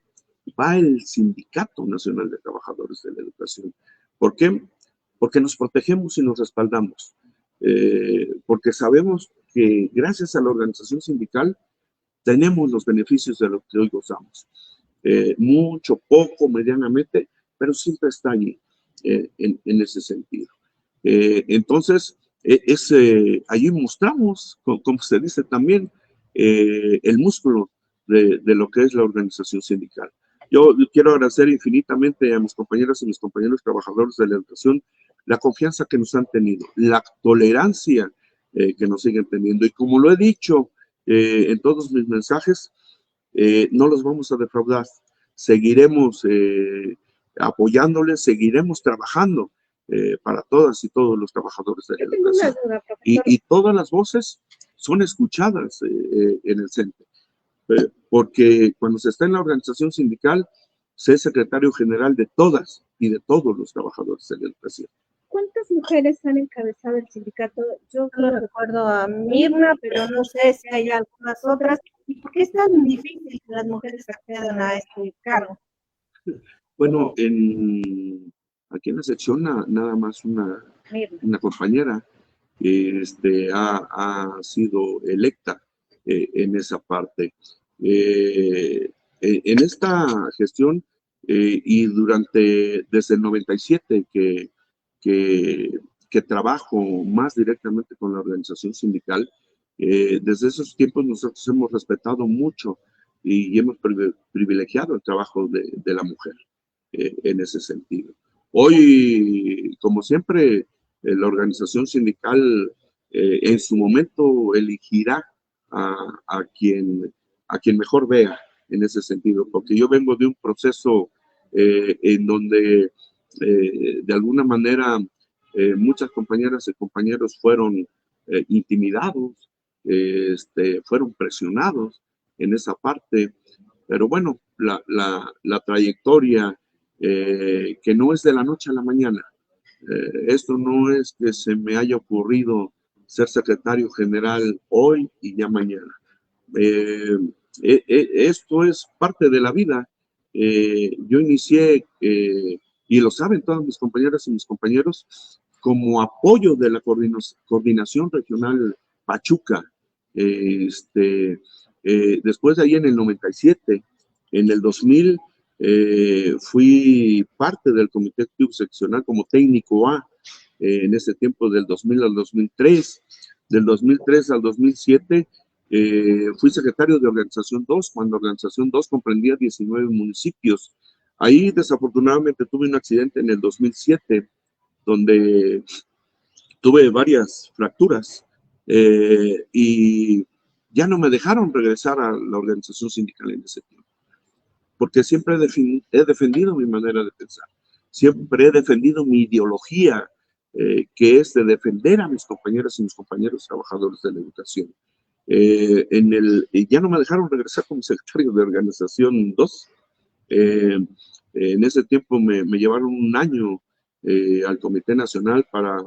va el Sindicato Nacional de Trabajadores de la Educación. ¿Por qué? Porque nos protegemos y nos respaldamos. Porque sabemos que gracias a la organización sindical tenemos los beneficios de lo que hoy gozamos. Mucho, poco, medianamente, pero siempre está allí en ese sentido. Entonces, allí mostramos, como se dice también, el músculo de lo que es la organización sindical. Yo quiero agradecer infinitamente a mis compañeras y mis compañeros trabajadores de la educación la confianza que nos han tenido, la tolerancia que nos siguen teniendo. Y como lo he dicho en todos mis mensajes, no los vamos a defraudar. Seguiremos apoyándoles, seguiremos trabajando para todas y todos los trabajadores de la educación. Y todas las voces son escuchadas en el CENTE. Porque cuando se está en la organización sindical, se es secretario general de todas y de todos los trabajadores de la educación. ¿Cuántas mujeres han encabezado el sindicato? Yo Solo recuerdo a Mirna, pero no sé si hay algunas otras. ¿Y por qué es tan difícil que las mujeres accedan a este cargo? Bueno, aquí en la sección nada más una compañera ha sido electa en esa parte. En esta gestión y desde el 97 que trabajo más directamente con la organización sindical, desde esos tiempos nosotros hemos respetado mucho y hemos privilegiado el trabajo de la mujer en ese sentido. Hoy, como siempre, la organización sindical en su momento elegirá a quien mejor vea en ese sentido, porque yo vengo de un proceso en donde de alguna manera muchas compañeras y compañeros fueron intimidados, fueron presionados en esa parte, pero bueno, la trayectoria que no es de la noche a la mañana. Esto no es que se me haya ocurrido ser secretario general hoy y ya mañana. Esto es parte de la vida. Yo inicié, y lo saben todas mis compañeras y mis compañeros, como apoyo de la coordinación regional Pachuca. Después de ahí en el 97, en el 2000, fui parte del comité ejecutivo seccional como técnico A, en ese tiempo del 2000 al 2003. Del 2003 al 2007 fui secretario de Organización 2, cuando Organización 2 comprendía 19 municipios. Ahí desafortunadamente tuve un accidente en el 2007, donde tuve varias fracturas y ya no me dejaron regresar a la organización sindical en ese tiempo, porque siempre he defendido mi manera de pensar, siempre he defendido mi ideología, que es de defender a mis compañeras y mis compañeros trabajadores de la educación. Ya no me dejaron regresar como secretario de Organización 2. En ese tiempo me llevaron un año al Comité Nacional para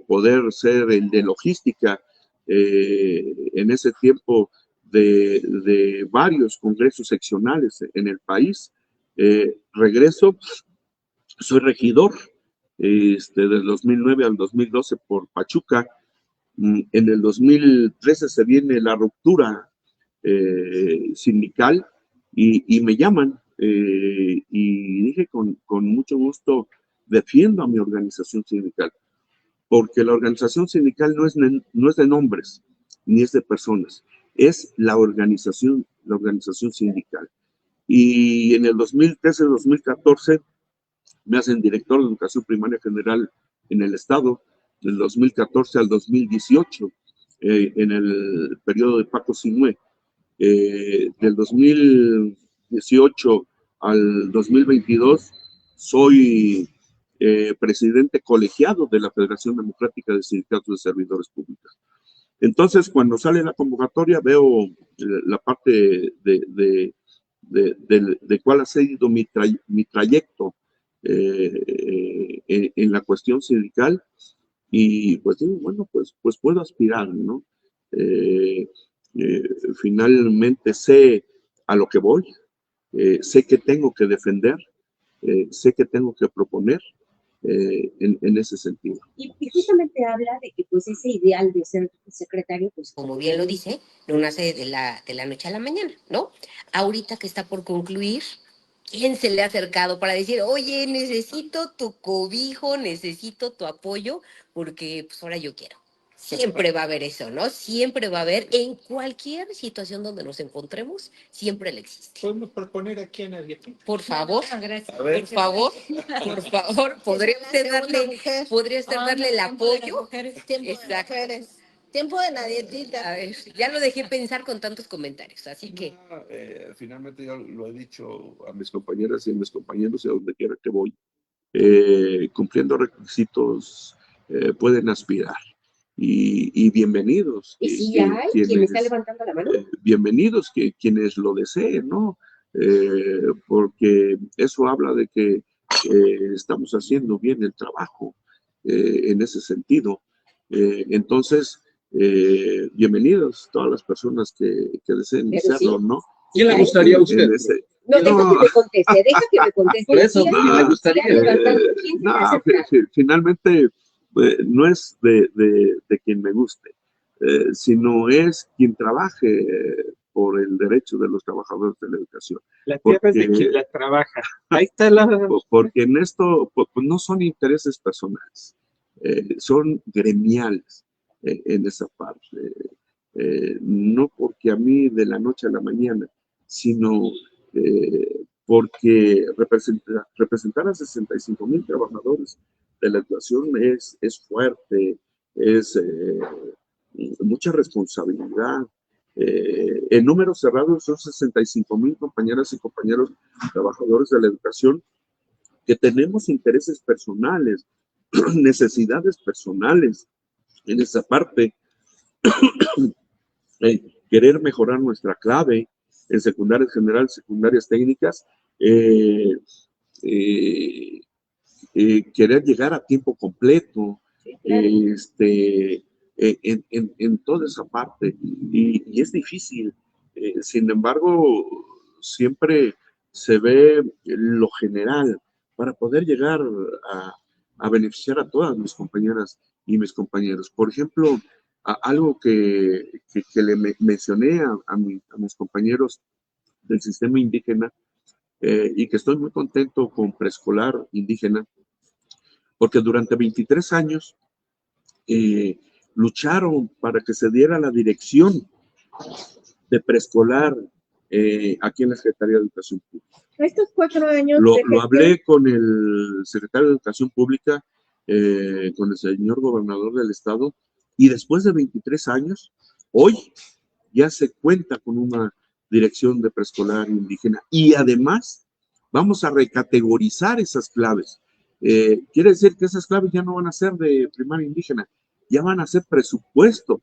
poder ser el de logística en ese tiempo de varios congresos seccionales en el país. Regreso, soy regidor del 2009 al 2012 por Pachuca. En el 2013 se viene la ruptura sindical y me llaman y dije con mucho gusto, defiendo a mi organización sindical, porque la organización sindical no es de nombres ni es de personas, es la organización sindical. Y en el 2013-2014 me hacen director de Educación Primaria General en el Estado, del 2014 al 2018, en el periodo de Paco Sinué. Del 2018 al 2022 soy presidente colegiado de la Federación Democrática de Sindicatos de Servidores Públicos. Entonces, cuando sale la convocatoria, veo la parte de cuál ha sido mi trayecto en la cuestión sindical, y pues digo, bueno, pues puedo aspirar, ¿no? Finalmente sé a lo que voy, sé que tengo que defender, sé que tengo que proponer, en ese sentido. Y justamente habla de que pues ese ideal de ser secretario, pues Como bien lo dice, no nace de la noche a la mañana, ¿no? Ahorita que está por concluir, ¿quién se le ha acercado para decir, oye, necesito tu cobijo, necesito tu apoyo, porque pues ahora yo quiero? Siempre va a haber eso, ¿no? Siempre va a haber, en cualquier situación donde nos encontremos, siempre le existe. ¿Podemos proponer aquí a nadie? Por favor, Gracias. por favor, ¿podría usted darle el apoyo? Exacto. Tiempo de nadietita. A ver, ya lo dejé pensar con tantos comentarios, así que Finalmente yo lo he dicho a mis compañeras y a mis compañeros y a donde quiera que voy, cumpliendo requisitos pueden aspirar. Y bienvenidos. y si hay quien está levantando la mano. Bienvenidos quienes lo deseen, ¿no? Porque eso habla de que estamos haciendo bien el trabajo en ese sentido. Entonces, bienvenidos todas las personas que deseen Pero hacerlo, sí. ¿no? ¿Quién le gustaría a usted? No, deja que me conteste. Por eso, ¿Quién ¿quién le gustaría? ¿Quién se No, le acerca? finalmente no es de quien me guste, sino es quien trabaje por el derecho de los trabajadores de la educación. La tierra es de quien la trabaja. Ahí está la... Porque en esto pues, no son intereses personales, son gremiales en esa parte. No porque a mí de la noche a la mañana, sino porque representar a 65,000 trabajadores de la educación es fuerte, es mucha responsabilidad. En números cerrados son 65,000 compañeras y compañeros trabajadores de la educación que tenemos intereses personales, necesidades personales en esa parte. Querer mejorar nuestra clave en secundarias generales, secundarias técnicas, querer llegar a tiempo completo, en toda esa parte. Y es difícil. Sin embargo, siempre se ve lo general para poder llegar a beneficiar a todas mis compañeras y mis compañeros. Por ejemplo, algo que le mencioné a mis compañeros del sistema indígena y que estoy muy contento con preescolar indígena, porque durante 23 años lucharon para que se diera la dirección de preescolar aquí en la Secretaría de Educación Pública. Estos 4 años. Lo hablé con el secretario de Educación Pública, con el señor gobernador del estado, y después de 23 años, hoy ya se cuenta con una dirección de preescolar indígena y además vamos a recategorizar esas claves. Quiere decir que esas claves ya no van a ser de primaria indígena, ya van a ser presupuesto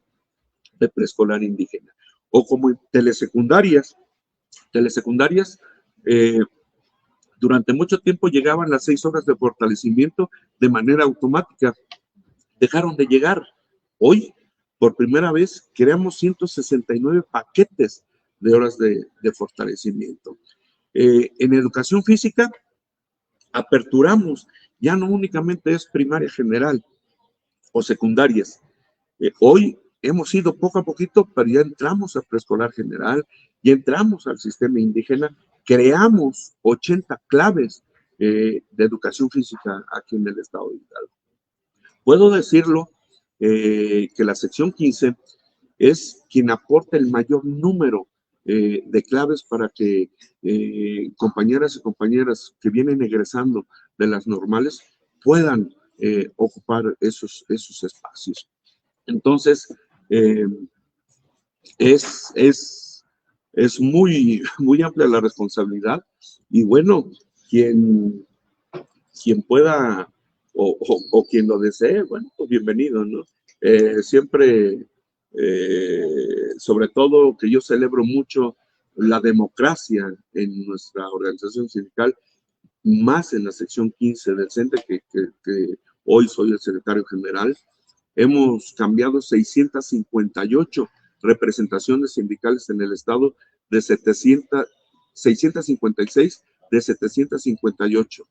de preescolar indígena. O como telesecundarias, durante mucho tiempo llegaban las 6 horas de fortalecimiento de manera automática. Dejaron de llegar. Hoy, por primera vez, creamos 169 paquetes de horas de fortalecimiento. En educación física, aperturamos, ya no únicamente es primaria general o secundarias. Hoy hemos ido poco a poquito, pero ya entramos a preescolar general, ya entramos al sistema indígena, creamos 80 claves de educación física aquí en el estado de Hidalgo. Puedo decirlo que la sección 15 es quien aporta el mayor número de claves para que compañeras y compañeras que vienen egresando de las normales puedan ocupar esos espacios. Entonces, es muy, muy amplia la responsabilidad y bueno, quien pueda o quien lo desee, bueno, pues bienvenido, ¿no? Siempre, sobre todo que yo celebro mucho la democracia en nuestra organización sindical, más en la sección 15 del CENTE, que hoy soy el secretario general. Hemos cambiado 658 representaciones sindicales en el estado de 656 de 758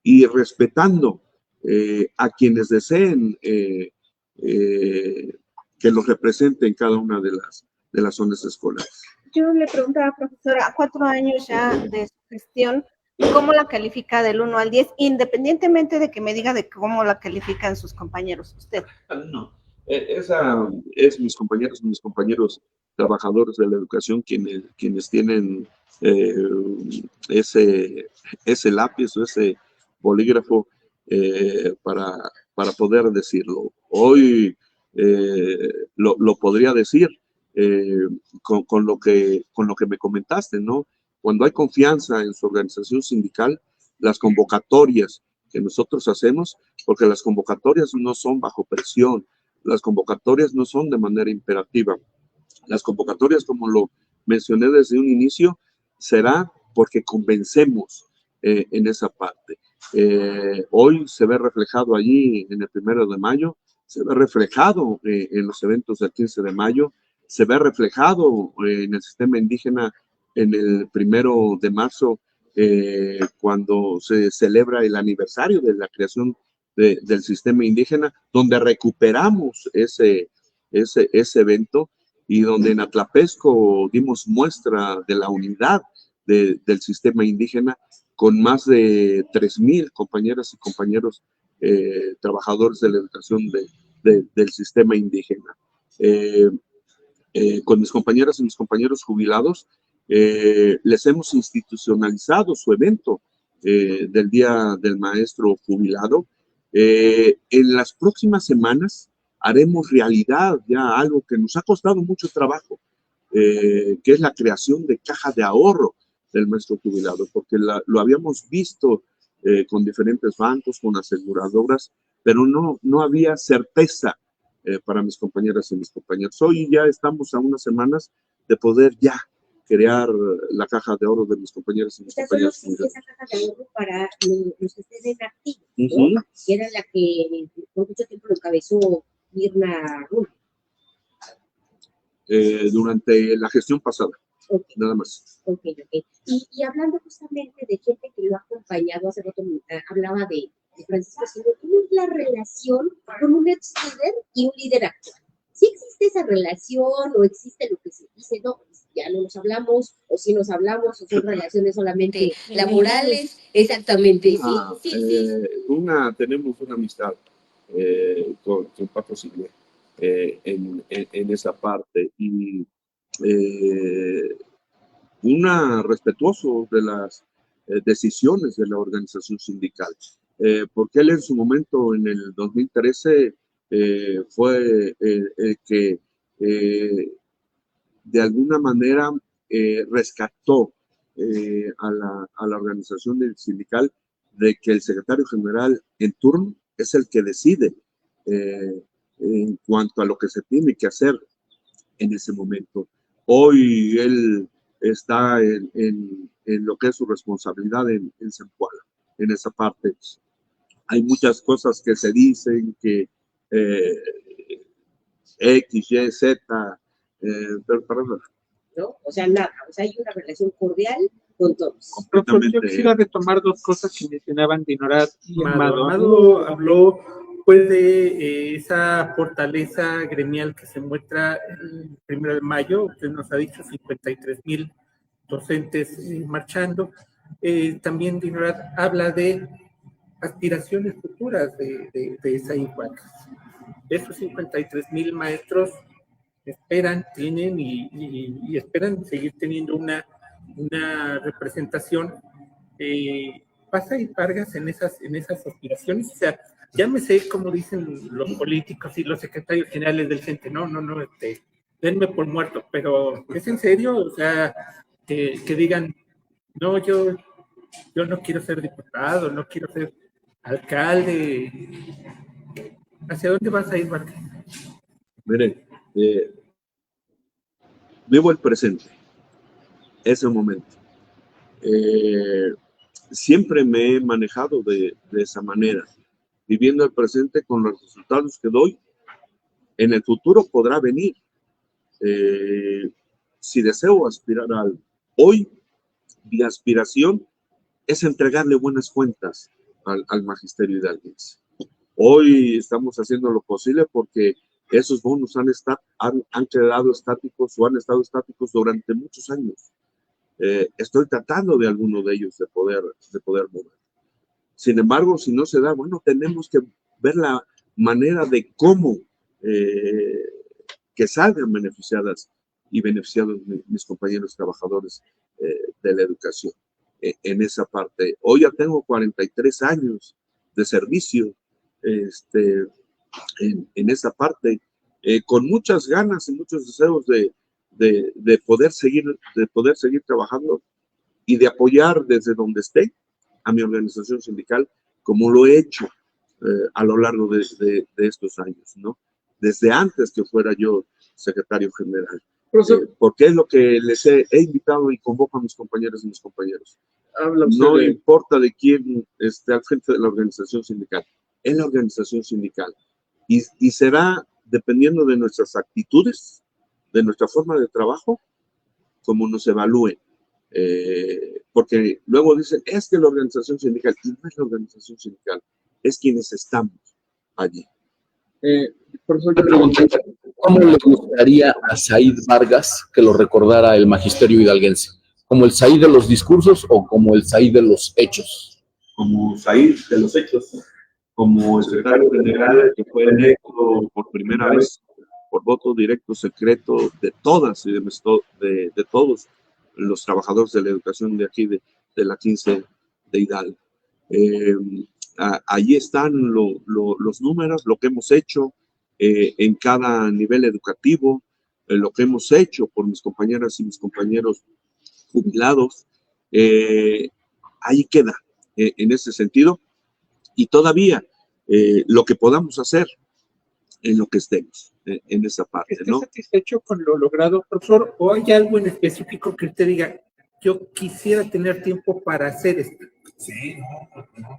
y respetando a quienes deseen que los represente en cada una de las zonas escolares. Yo le preguntaba, profesora, a 4 años ya de su gestión, ¿cómo la califica del 1 al 10, independientemente de que me diga de cómo la califican sus compañeros, usted? No, esa es mis compañeros trabajadores de la educación quienes tienen ese lápiz o ese bolígrafo para poder decirlo. Hoy lo podría decir con lo que me comentaste, ¿no? Cuando hay confianza en su organización sindical, las convocatorias que nosotros hacemos, porque las convocatorias no son bajo presión, las convocatorias no son de manera imperativa. Las convocatorias, como lo mencioné desde un inicio, será porque convencemos en esa parte. Hoy se ve reflejado allí en el 1 de mayo, se ve reflejado en los eventos del 15 de mayo, se ve reflejado en el sistema indígena en el 1 de marzo, cuando se celebra el aniversario de la creación del sistema indígena, donde recuperamos ese evento y donde en Atlapesco dimos muestra de la unidad del sistema indígena con más de 3,000 compañeras y compañeros trabajadores de la educación del sistema indígena. Con mis compañeras y mis compañeros jubilados, les hemos institucionalizado su evento del Día del Maestro Jubilado. En las próximas semanas haremos realidad ya algo que nos ha costado mucho trabajo, que es la creación de caja de ahorro del maestro jubilado, porque lo habíamos visto con diferentes bancos, con aseguradoras, pero no había certeza para mis compañeras y mis compañeros. Hoy ya estamos a unas semanas de poder ya crear la caja de ahorro de mis compañeros y mis compañeros. Esa caja de ahorro para los que estén en activo, ¿no? Que era la que por mucho tiempo lo encabezó Mirna Rubio. Durante la gestión pasada, nada más. Y hablando justamente de gente que lo ha acompañado, hace rato hablaba de Francisco Silva, ¿cómo es la relación con un ex líder y un líder actual? ¿Sí existe esa relación o existe lo que se dice, no, ya no nos hablamos, o si nos hablamos, o son relaciones solamente laborales? Exactamente, sí. Tenemos una amistad con Paco Silva en esa parte y respetuoso de las decisiones de la organización sindical, porque él en su momento, en el 2013, fue el que de alguna manera rescató a la organización sindical de que el secretario general en turno es el que decide en cuanto a lo que se tiene que hacer en ese momento. Hoy él está en lo que es su responsabilidad en Zempoala, en esa parte. Hay muchas cosas que se dicen que X, Y, Z, pero para nada. ¿No? O sea, nada, o sea, hay una relación cordial con todos. Yo quisiera retomar dos cosas que mencionaban Dinorat y Amado. Amado habló pues de esa fortaleza gremial que se muestra el 1 de mayo, usted nos ha dicho 53,000 docentes marchando. También Dinorat habla de aspiraciones futuras de esa igualdad. Esos 53,000 maestros esperan, tienen y esperan seguir teniendo una representación. Pasa y Vargas en esas aspiraciones, o sea, llámese como dicen los políticos y los secretarios generales del CENTE, no, denme por muerto, pero ¿es en serio? O sea, que digan, no, yo no quiero ser diputado, no quiero ser alcalde. ¿Hacia dónde vas a ir, Vargas? Miren, vivo el presente, ese momento. Siempre me he manejado de esa manera, viviendo el presente con los resultados que doy. En el futuro podrá venir. Si deseo aspirar a algo, hoy mi aspiración es entregarle buenas cuentas al magisterio hidalguense. Hoy estamos haciendo lo posible porque esos bonos han quedado estáticos o han estado estáticos durante muchos años. Estoy tratando de alguno de ellos de poder mover. Sin embargo, si no se da, bueno, tenemos que ver la manera de cómo que salgan beneficiadas y beneficiados mis compañeros trabajadores de la educación en esa parte. Hoy ya tengo 43 años de servicio en esa parte, con muchas ganas y muchos deseos de poder seguir trabajando y de apoyar desde donde esté a mi organización sindical, como lo he hecho a lo largo de estos años, ¿no? Desde antes que fuera yo secretario general. Porque es lo que les he invitado y convoco a mis compañeras y mis compañeros. No importa de quién esté al frente de la organización sindical, es la organización sindical. Y será dependiendo de nuestras actitudes, de nuestra forma de trabajo, como nos evalúen. Porque luego dicen, es que la organización sindical, y no es la organización sindical, es quienes estamos allí. Por eso yo pregunté, ¿cómo le gustaría a Said Vargas que lo recordara el magisterio hidalguense? ¿Como el Said de los discursos o como el Said de los hechos? Como Said de los hechos, como secretario general que fue electo por primera vez por voto directo secreto de todas y de todos los trabajadores de la educación de aquí, de la 15 de Hidalgo. Allí están los números, lo que hemos hecho en cada nivel educativo, lo que hemos hecho por mis compañeras y mis compañeros jubilados. Ahí queda en ese sentido, y todavía lo que podamos hacer en lo que estemos en esa parte, ¿no? ¿Está satisfecho con lo logrado, profesor? ¿O hay algo en específico que usted diga, yo quisiera tener tiempo para hacer esto? Sí, no.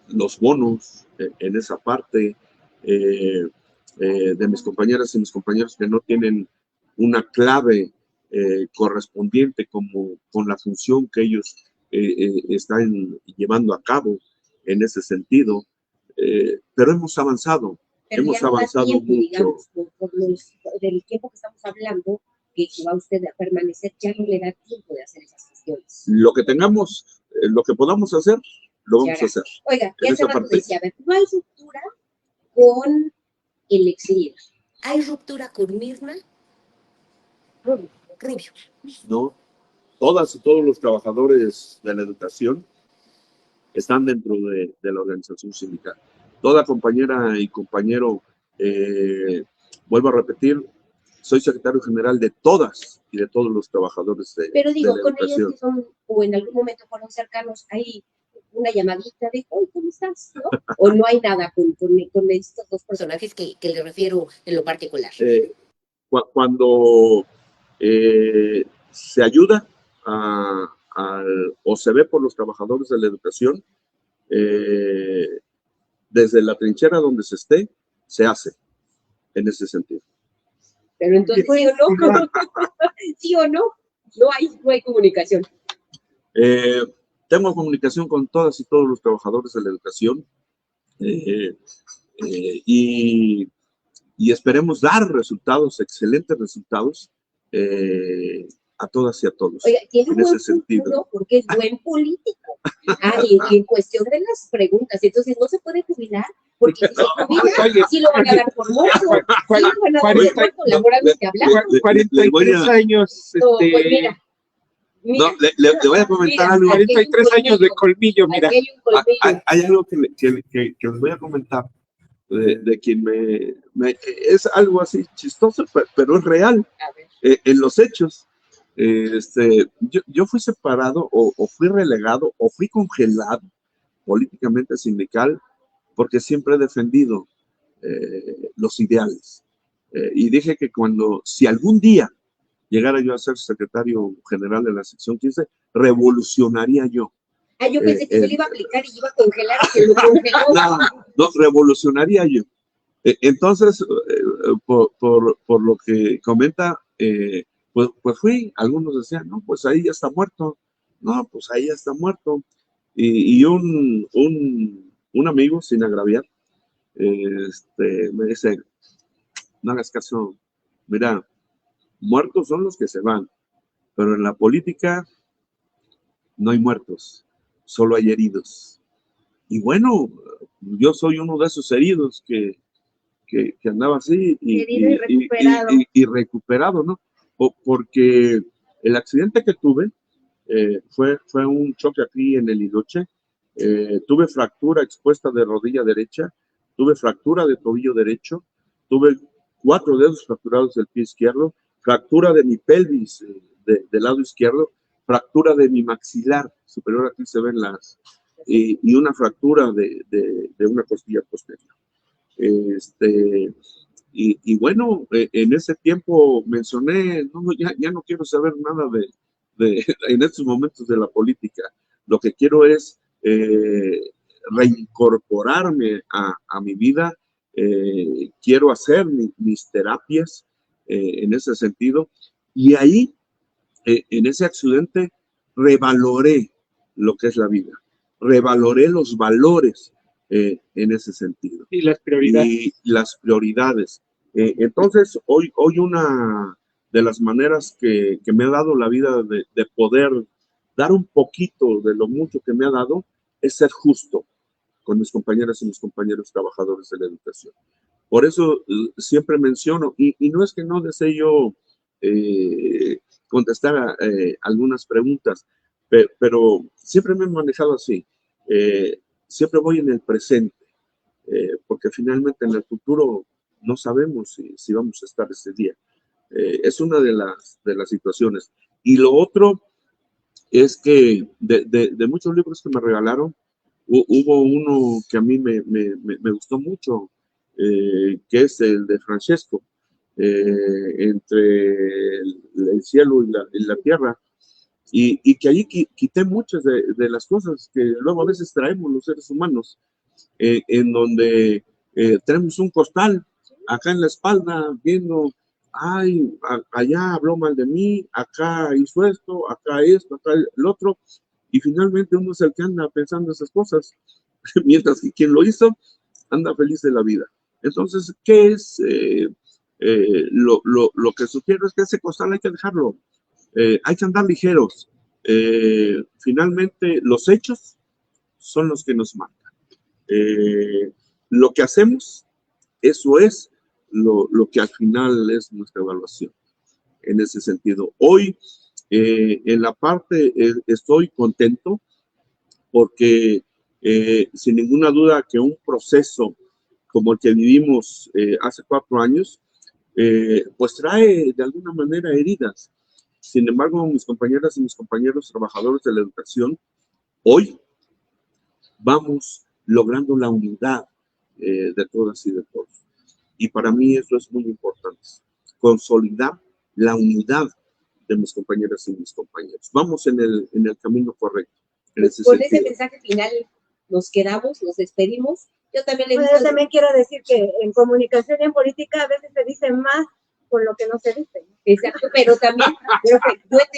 Los bonos en esa parte de mis compañeras y mis compañeros que no tienen una clave correspondiente como con la función que ellos están llevando a cabo en ese sentido, pero hemos avanzado. Pero hemos ya no da avanzado tiempo, mucho. digamos, del tiempo que estamos hablando, que va usted a permanecer, ya no le da tiempo de hacer esas gestiones. Lo que tengamos, lo que podamos hacer, lo vamos a hacer. Oiga, ya hace rato decía, a ver, no hay ruptura con el ex líder. ¿Hay ruptura con Mirna? Rubio. No, todas y todos los trabajadores de la educación están dentro de la organización sindical. Toda compañera y compañero, vuelvo a repetir, soy secretario general de todas y de todos los trabajadores de Pero digo, la con educación. ellos que son, o en algún momento fueron cercanos, hay una llamadita de, oye, ¿cómo estás? ¿No? O no hay nada con estos dos Personajes que le refiero en lo particular. Cuando se ayuda o se ve por los trabajadores de la educación, desde la trinchera donde se esté, se hace en ese sentido. Pero entonces, ¿sí o no? ¿Sí o no? No hay comunicación. Tengo comunicación con todas y todos los trabajadores de la educación y esperemos dar resultados, excelentes resultados a todas y a todos. Oiga, tiene en un buen ese sentido. futuro porque es buen político. Y en cuestión de las preguntas, entonces no se puede jubilar porque si se jubila, sí lo van a dar por muerto, sí lo van a dar por muerto, laboralmente hablando. 43 años. No, pues mira. No, le voy a comentar algo. 43 años de colmillo, mira. Hay algo que os voy a comentar de quien es algo así chistoso, pero es real. En los hechos, yo fui separado o fui relegado o fui congelado políticamente sindical porque siempre he defendido los ideales. Y dije que si algún día llegara yo a ser secretario general de la sección 15, revolucionaría yo. Yo pensé que se le iba a aplicar y iba a congelar y se lo congeló. No, revolucionaría yo. Entonces, por lo que comenta, pues fui, algunos decían, no, pues ahí ya está muerto. No, pues ahí ya está muerto. Y un amigo, sin agraviar, me dice, no hagas caso, mira, muertos son los que se van, pero en la política no hay muertos, solo hay heridos. Y bueno, yo soy uno de esos heridos que andaba así y recuperado, ¿no? Porque el accidente que tuve fue un choque aquí en el Iloche. Tuve fractura expuesta de rodilla derecha, tuve fractura de tobillo derecho, tuve 4 dedos fracturados del pie izquierdo, fractura de mi pelvis del lado izquierdo, fractura de mi maxilar superior, aquí se ven y una fractura de una costilla posterior. Y bueno, en ese tiempo mencioné, no, ya no quiero saber nada en estos momentos de la política. Lo que quiero es reincorporarme a mi vida. Quiero hacer mis terapias en ese sentido. Y ahí, en ese accidente, revaloré lo que es la vida. Revaloré los valores en ese sentido. Y las prioridades. Y las prioridades. Entonces, hoy una de las maneras que me ha dado la vida de poder dar un poquito de lo mucho que me ha dado es ser justo con mis compañeras y mis compañeros trabajadores de la educación. Por eso siempre menciono, y no es que no desee yo contestar a algunas preguntas, pero siempre me he manejado así. Siempre voy en el presente, porque finalmente en el futuro no sabemos si vamos a estar ese día. Es una de las situaciones. Y lo otro es que de muchos libros que me regalaron, hubo uno que a mí me gustó mucho, que es el de Francesco, entre el cielo y la tierra, y que allí quité muchas de las cosas que luego a veces traemos los seres humanos, en donde tenemos un costal acá en la espalda viendo, ay, allá habló mal de mí, acá hizo esto, acá el otro, y finalmente uno es el que anda pensando esas cosas, mientras que quien lo hizo anda feliz de la vida. Entonces, ¿qué es lo que sugiero? Es que ese costal hay que dejarlo, hay que andar ligeros. Finalmente, los hechos son los que nos marcan. Lo que hacemos, eso es lo que al final es nuestra evaluación. En ese sentido, hoy en la parte estoy contento porque sin ninguna duda que un proceso como el que vivimos hace 4 años, pues trae de alguna manera heridas. Sin embargo, mis compañeras y mis compañeros trabajadores de la educación, hoy vamos logrando la unidad de todas y de todos. Y para mí eso es muy importante, consolidar la unidad de mis compañeras y mis compañeros. Vamos en el camino correcto. Con ese mensaje final nos quedamos, nos despedimos. Yo también quiero decir que en comunicación y en política a veces se dice más con lo que no se dice. Exacto, pero también yo he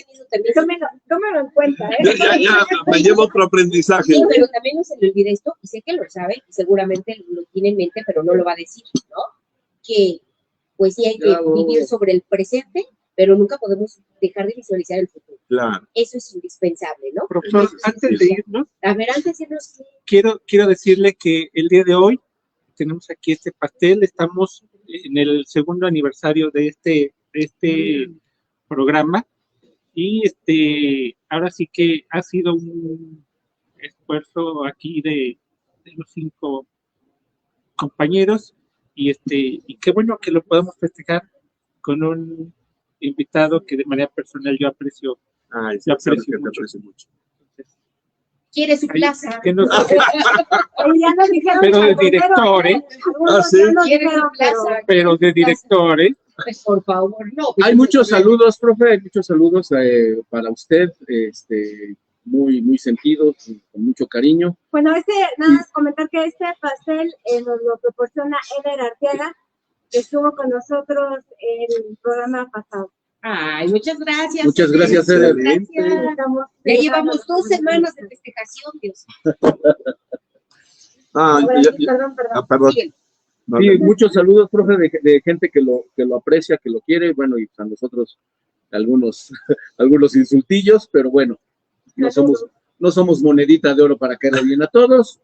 tenido también... Tómalo en cuenta, ¿eh? Ya, me llevo otro aprendizaje. Sí, pero también no se le olvida esto, y sé que lo sabe, y seguramente lo tiene en mente, pero no lo va a decir, ¿no? Que pues sí hay que vivir sobre el presente, pero nunca podemos dejar de visualizar el futuro. Claro. Eso es indispensable, ¿no? Profesor, antes de irnos, antes de irnos, quiero decirle que el día de hoy tenemos aquí este pastel, estamos en el 2º aniversario de este programa, y ahora sí que ha sido un esfuerzo aquí de los 5 compañeros, y qué bueno que lo podamos festejar con un invitado que de manera personal yo aprecio. Yo aprecio mucho. Quiere su plaza. Pero de director, ¿eh? Quiere su plaza. Pero de director, ¿eh? Pues por favor, no. Hay muchos saludos, profe, hay muchos saludos para usted, muy, muy sentidos, con mucho cariño. Bueno, nada más comentar que este pastel nos lo proporciona Eder Arteaga, que estuvo con nosotros en el programa pasado. Ay, muchas gracias. Muchas gracias, Eder. Eder. Gracias. Ya llevamos 2 semanas de festejación, Dios. Perdón. Siguen. Sí, muchos saludos, profe, de gente que lo aprecia, que lo quiere, bueno, y a nosotros algunos insultillos, pero bueno, no somos monedita de oro para caerle bien a todos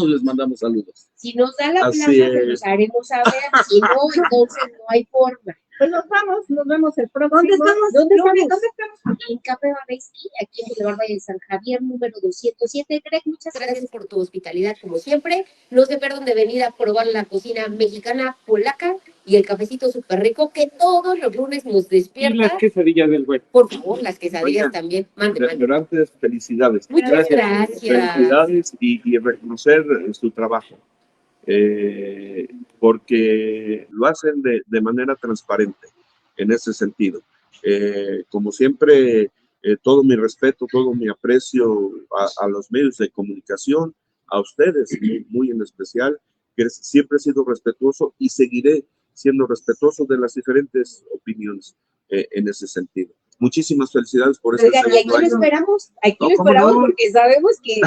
les mandamos saludos. Si nos da la Así plaza, se es. los haremos saber, si no, entonces no hay forma. Pues nos vemos el próximo. ¿Dónde estamos? ¿Dónde Gloria, estamos? ¿dónde estamos? En Café Babeski, aquí en Boulevard Valle de San Javier, número 207. Greg, muchas Gracias por tu hospitalidad, como siempre. No se pierdan de venir a probar la cocina mexicana polaca y el cafecito súper rico que todos los lunes nos Y despierta. las quesadillas del güey. Por favor, las quesadillas Oigan, también. Mande. Pero antes, felicidades. Muchas gracias. Felicidades y reconocer su trabajo. Porque lo hacen de manera transparente en ese sentido. Como siempre, todo mi respeto, todo mi aprecio a los medios de comunicación, a ustedes muy en especial, que siempre he sido respetuoso y seguiré siendo respetuoso de las diferentes opiniones en ese sentido. Muchísimas felicidades por este Oigan, y aquí segundo lo año. esperamos, No, ¿cómo no? porque sabemos que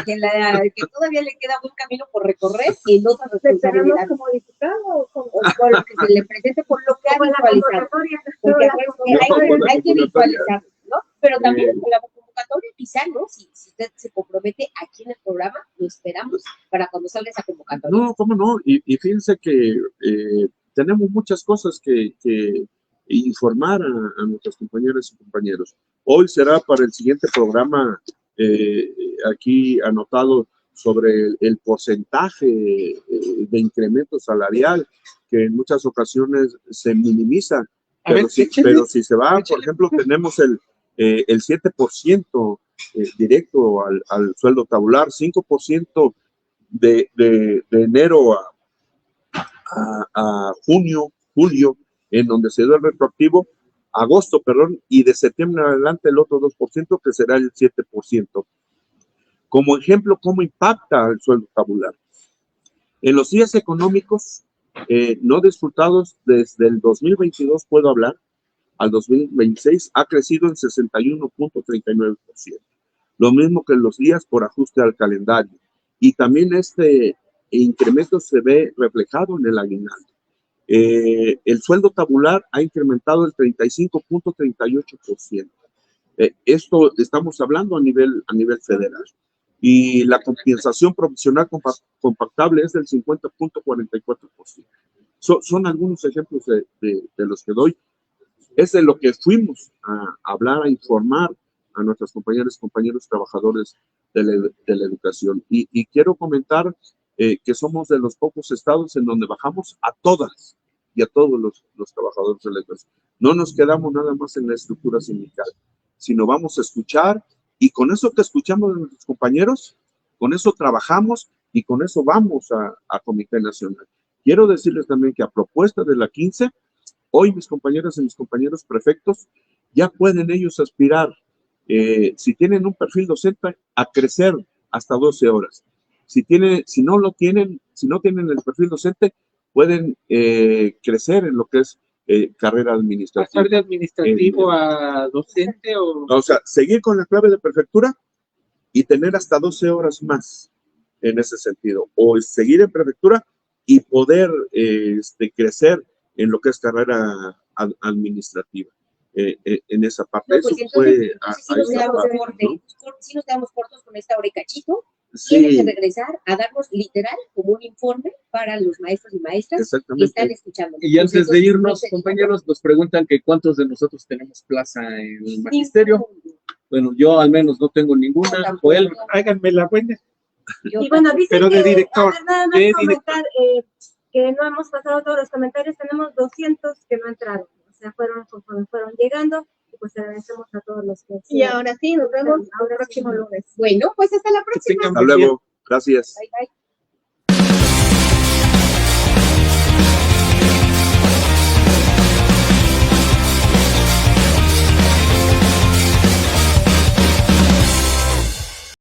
todavía le queda buen camino por recorrer y en otras responsabilidades. como diputado o como O por lo que se le presente, por lo que ha visualizado. Porque hay que visualizar, ¿no? Pero también con la convocatoria, quizá, ¿no? Si usted se compromete aquí en el programa, lo esperamos para cuando salga esa convocatoria. No, cómo no. Y fíjense que tenemos muchas cosas que informar a nuestras compañeras y compañeros. Hoy será para el siguiente programa aquí anotado sobre el porcentaje de incremento salarial que en muchas ocasiones se minimiza. Pero si se va, por ejemplo, tenemos el 7% directo al sueldo tabular, 5% de enero a julio, en donde se dio el retroactivo, agosto, perdón, y de septiembre en adelante el otro 2%, que será el 7%. Como ejemplo, ¿cómo impacta el sueldo tabular? En los días económicos no disfrutados desde el 2022, puedo hablar, al 2026 ha crecido en 61.39%. Lo mismo que en los días por ajuste al calendario. Y también este incremento se ve reflejado en el aguinaldo. El sueldo tabular ha incrementado el 35.38%. Esto estamos hablando a nivel federal. Y la compensación provisional compactable es del 50.44%. Son algunos ejemplos de los que doy. Es de lo que fuimos a hablar, a informar a nuestras compañeras y compañeros trabajadores de la educación. Y quiero comentar que somos de los pocos estados en donde bajamos a todas y a todos los trabajadores de la educación. No nos quedamos nada más en la estructura sindical, sino vamos a escuchar, y con eso que escuchamos de nuestros compañeros, con eso trabajamos y con eso vamos a Comité Nacional. Quiero decirles también que a propuesta de la 15, hoy mis compañeras y mis compañeros prefectos ya pueden ellos aspirar, si tienen un perfil docente, a crecer hasta 12 horas. Si no tienen el perfil docente, pueden crecer en lo que es carrera administrativa. ¿Pasar de administrativo a docente o...? O sea, seguir con la clave de prefectura y tener hasta 12 horas más en ese sentido. O seguir en prefectura y poder crecer en lo que es carrera administrativa. En esa parte. No, pues eso fue sí nos quedamos cortos con esta hora y cachito. Sí. Tienen que regresar a darnos literal como un informe para los maestros y maestras que están escuchando. Y antes de irnos, compañeros, nos preguntan que cuántos de nosotros tenemos plaza en el magisterio. Bueno, yo al menos no tengo ninguna. Joel, háganme la buena. Y bueno, dice pero de director. Nada más comentar que no hemos pasado todos los comentarios, tenemos 200 que no entraron. O sea, fueron llegando. Pues agradecemos a todos los que... Y ahora sí, nos vemos el próximo lunes. Bueno, pues hasta la próxima. Hasta luego. Gracias. Bye, bye.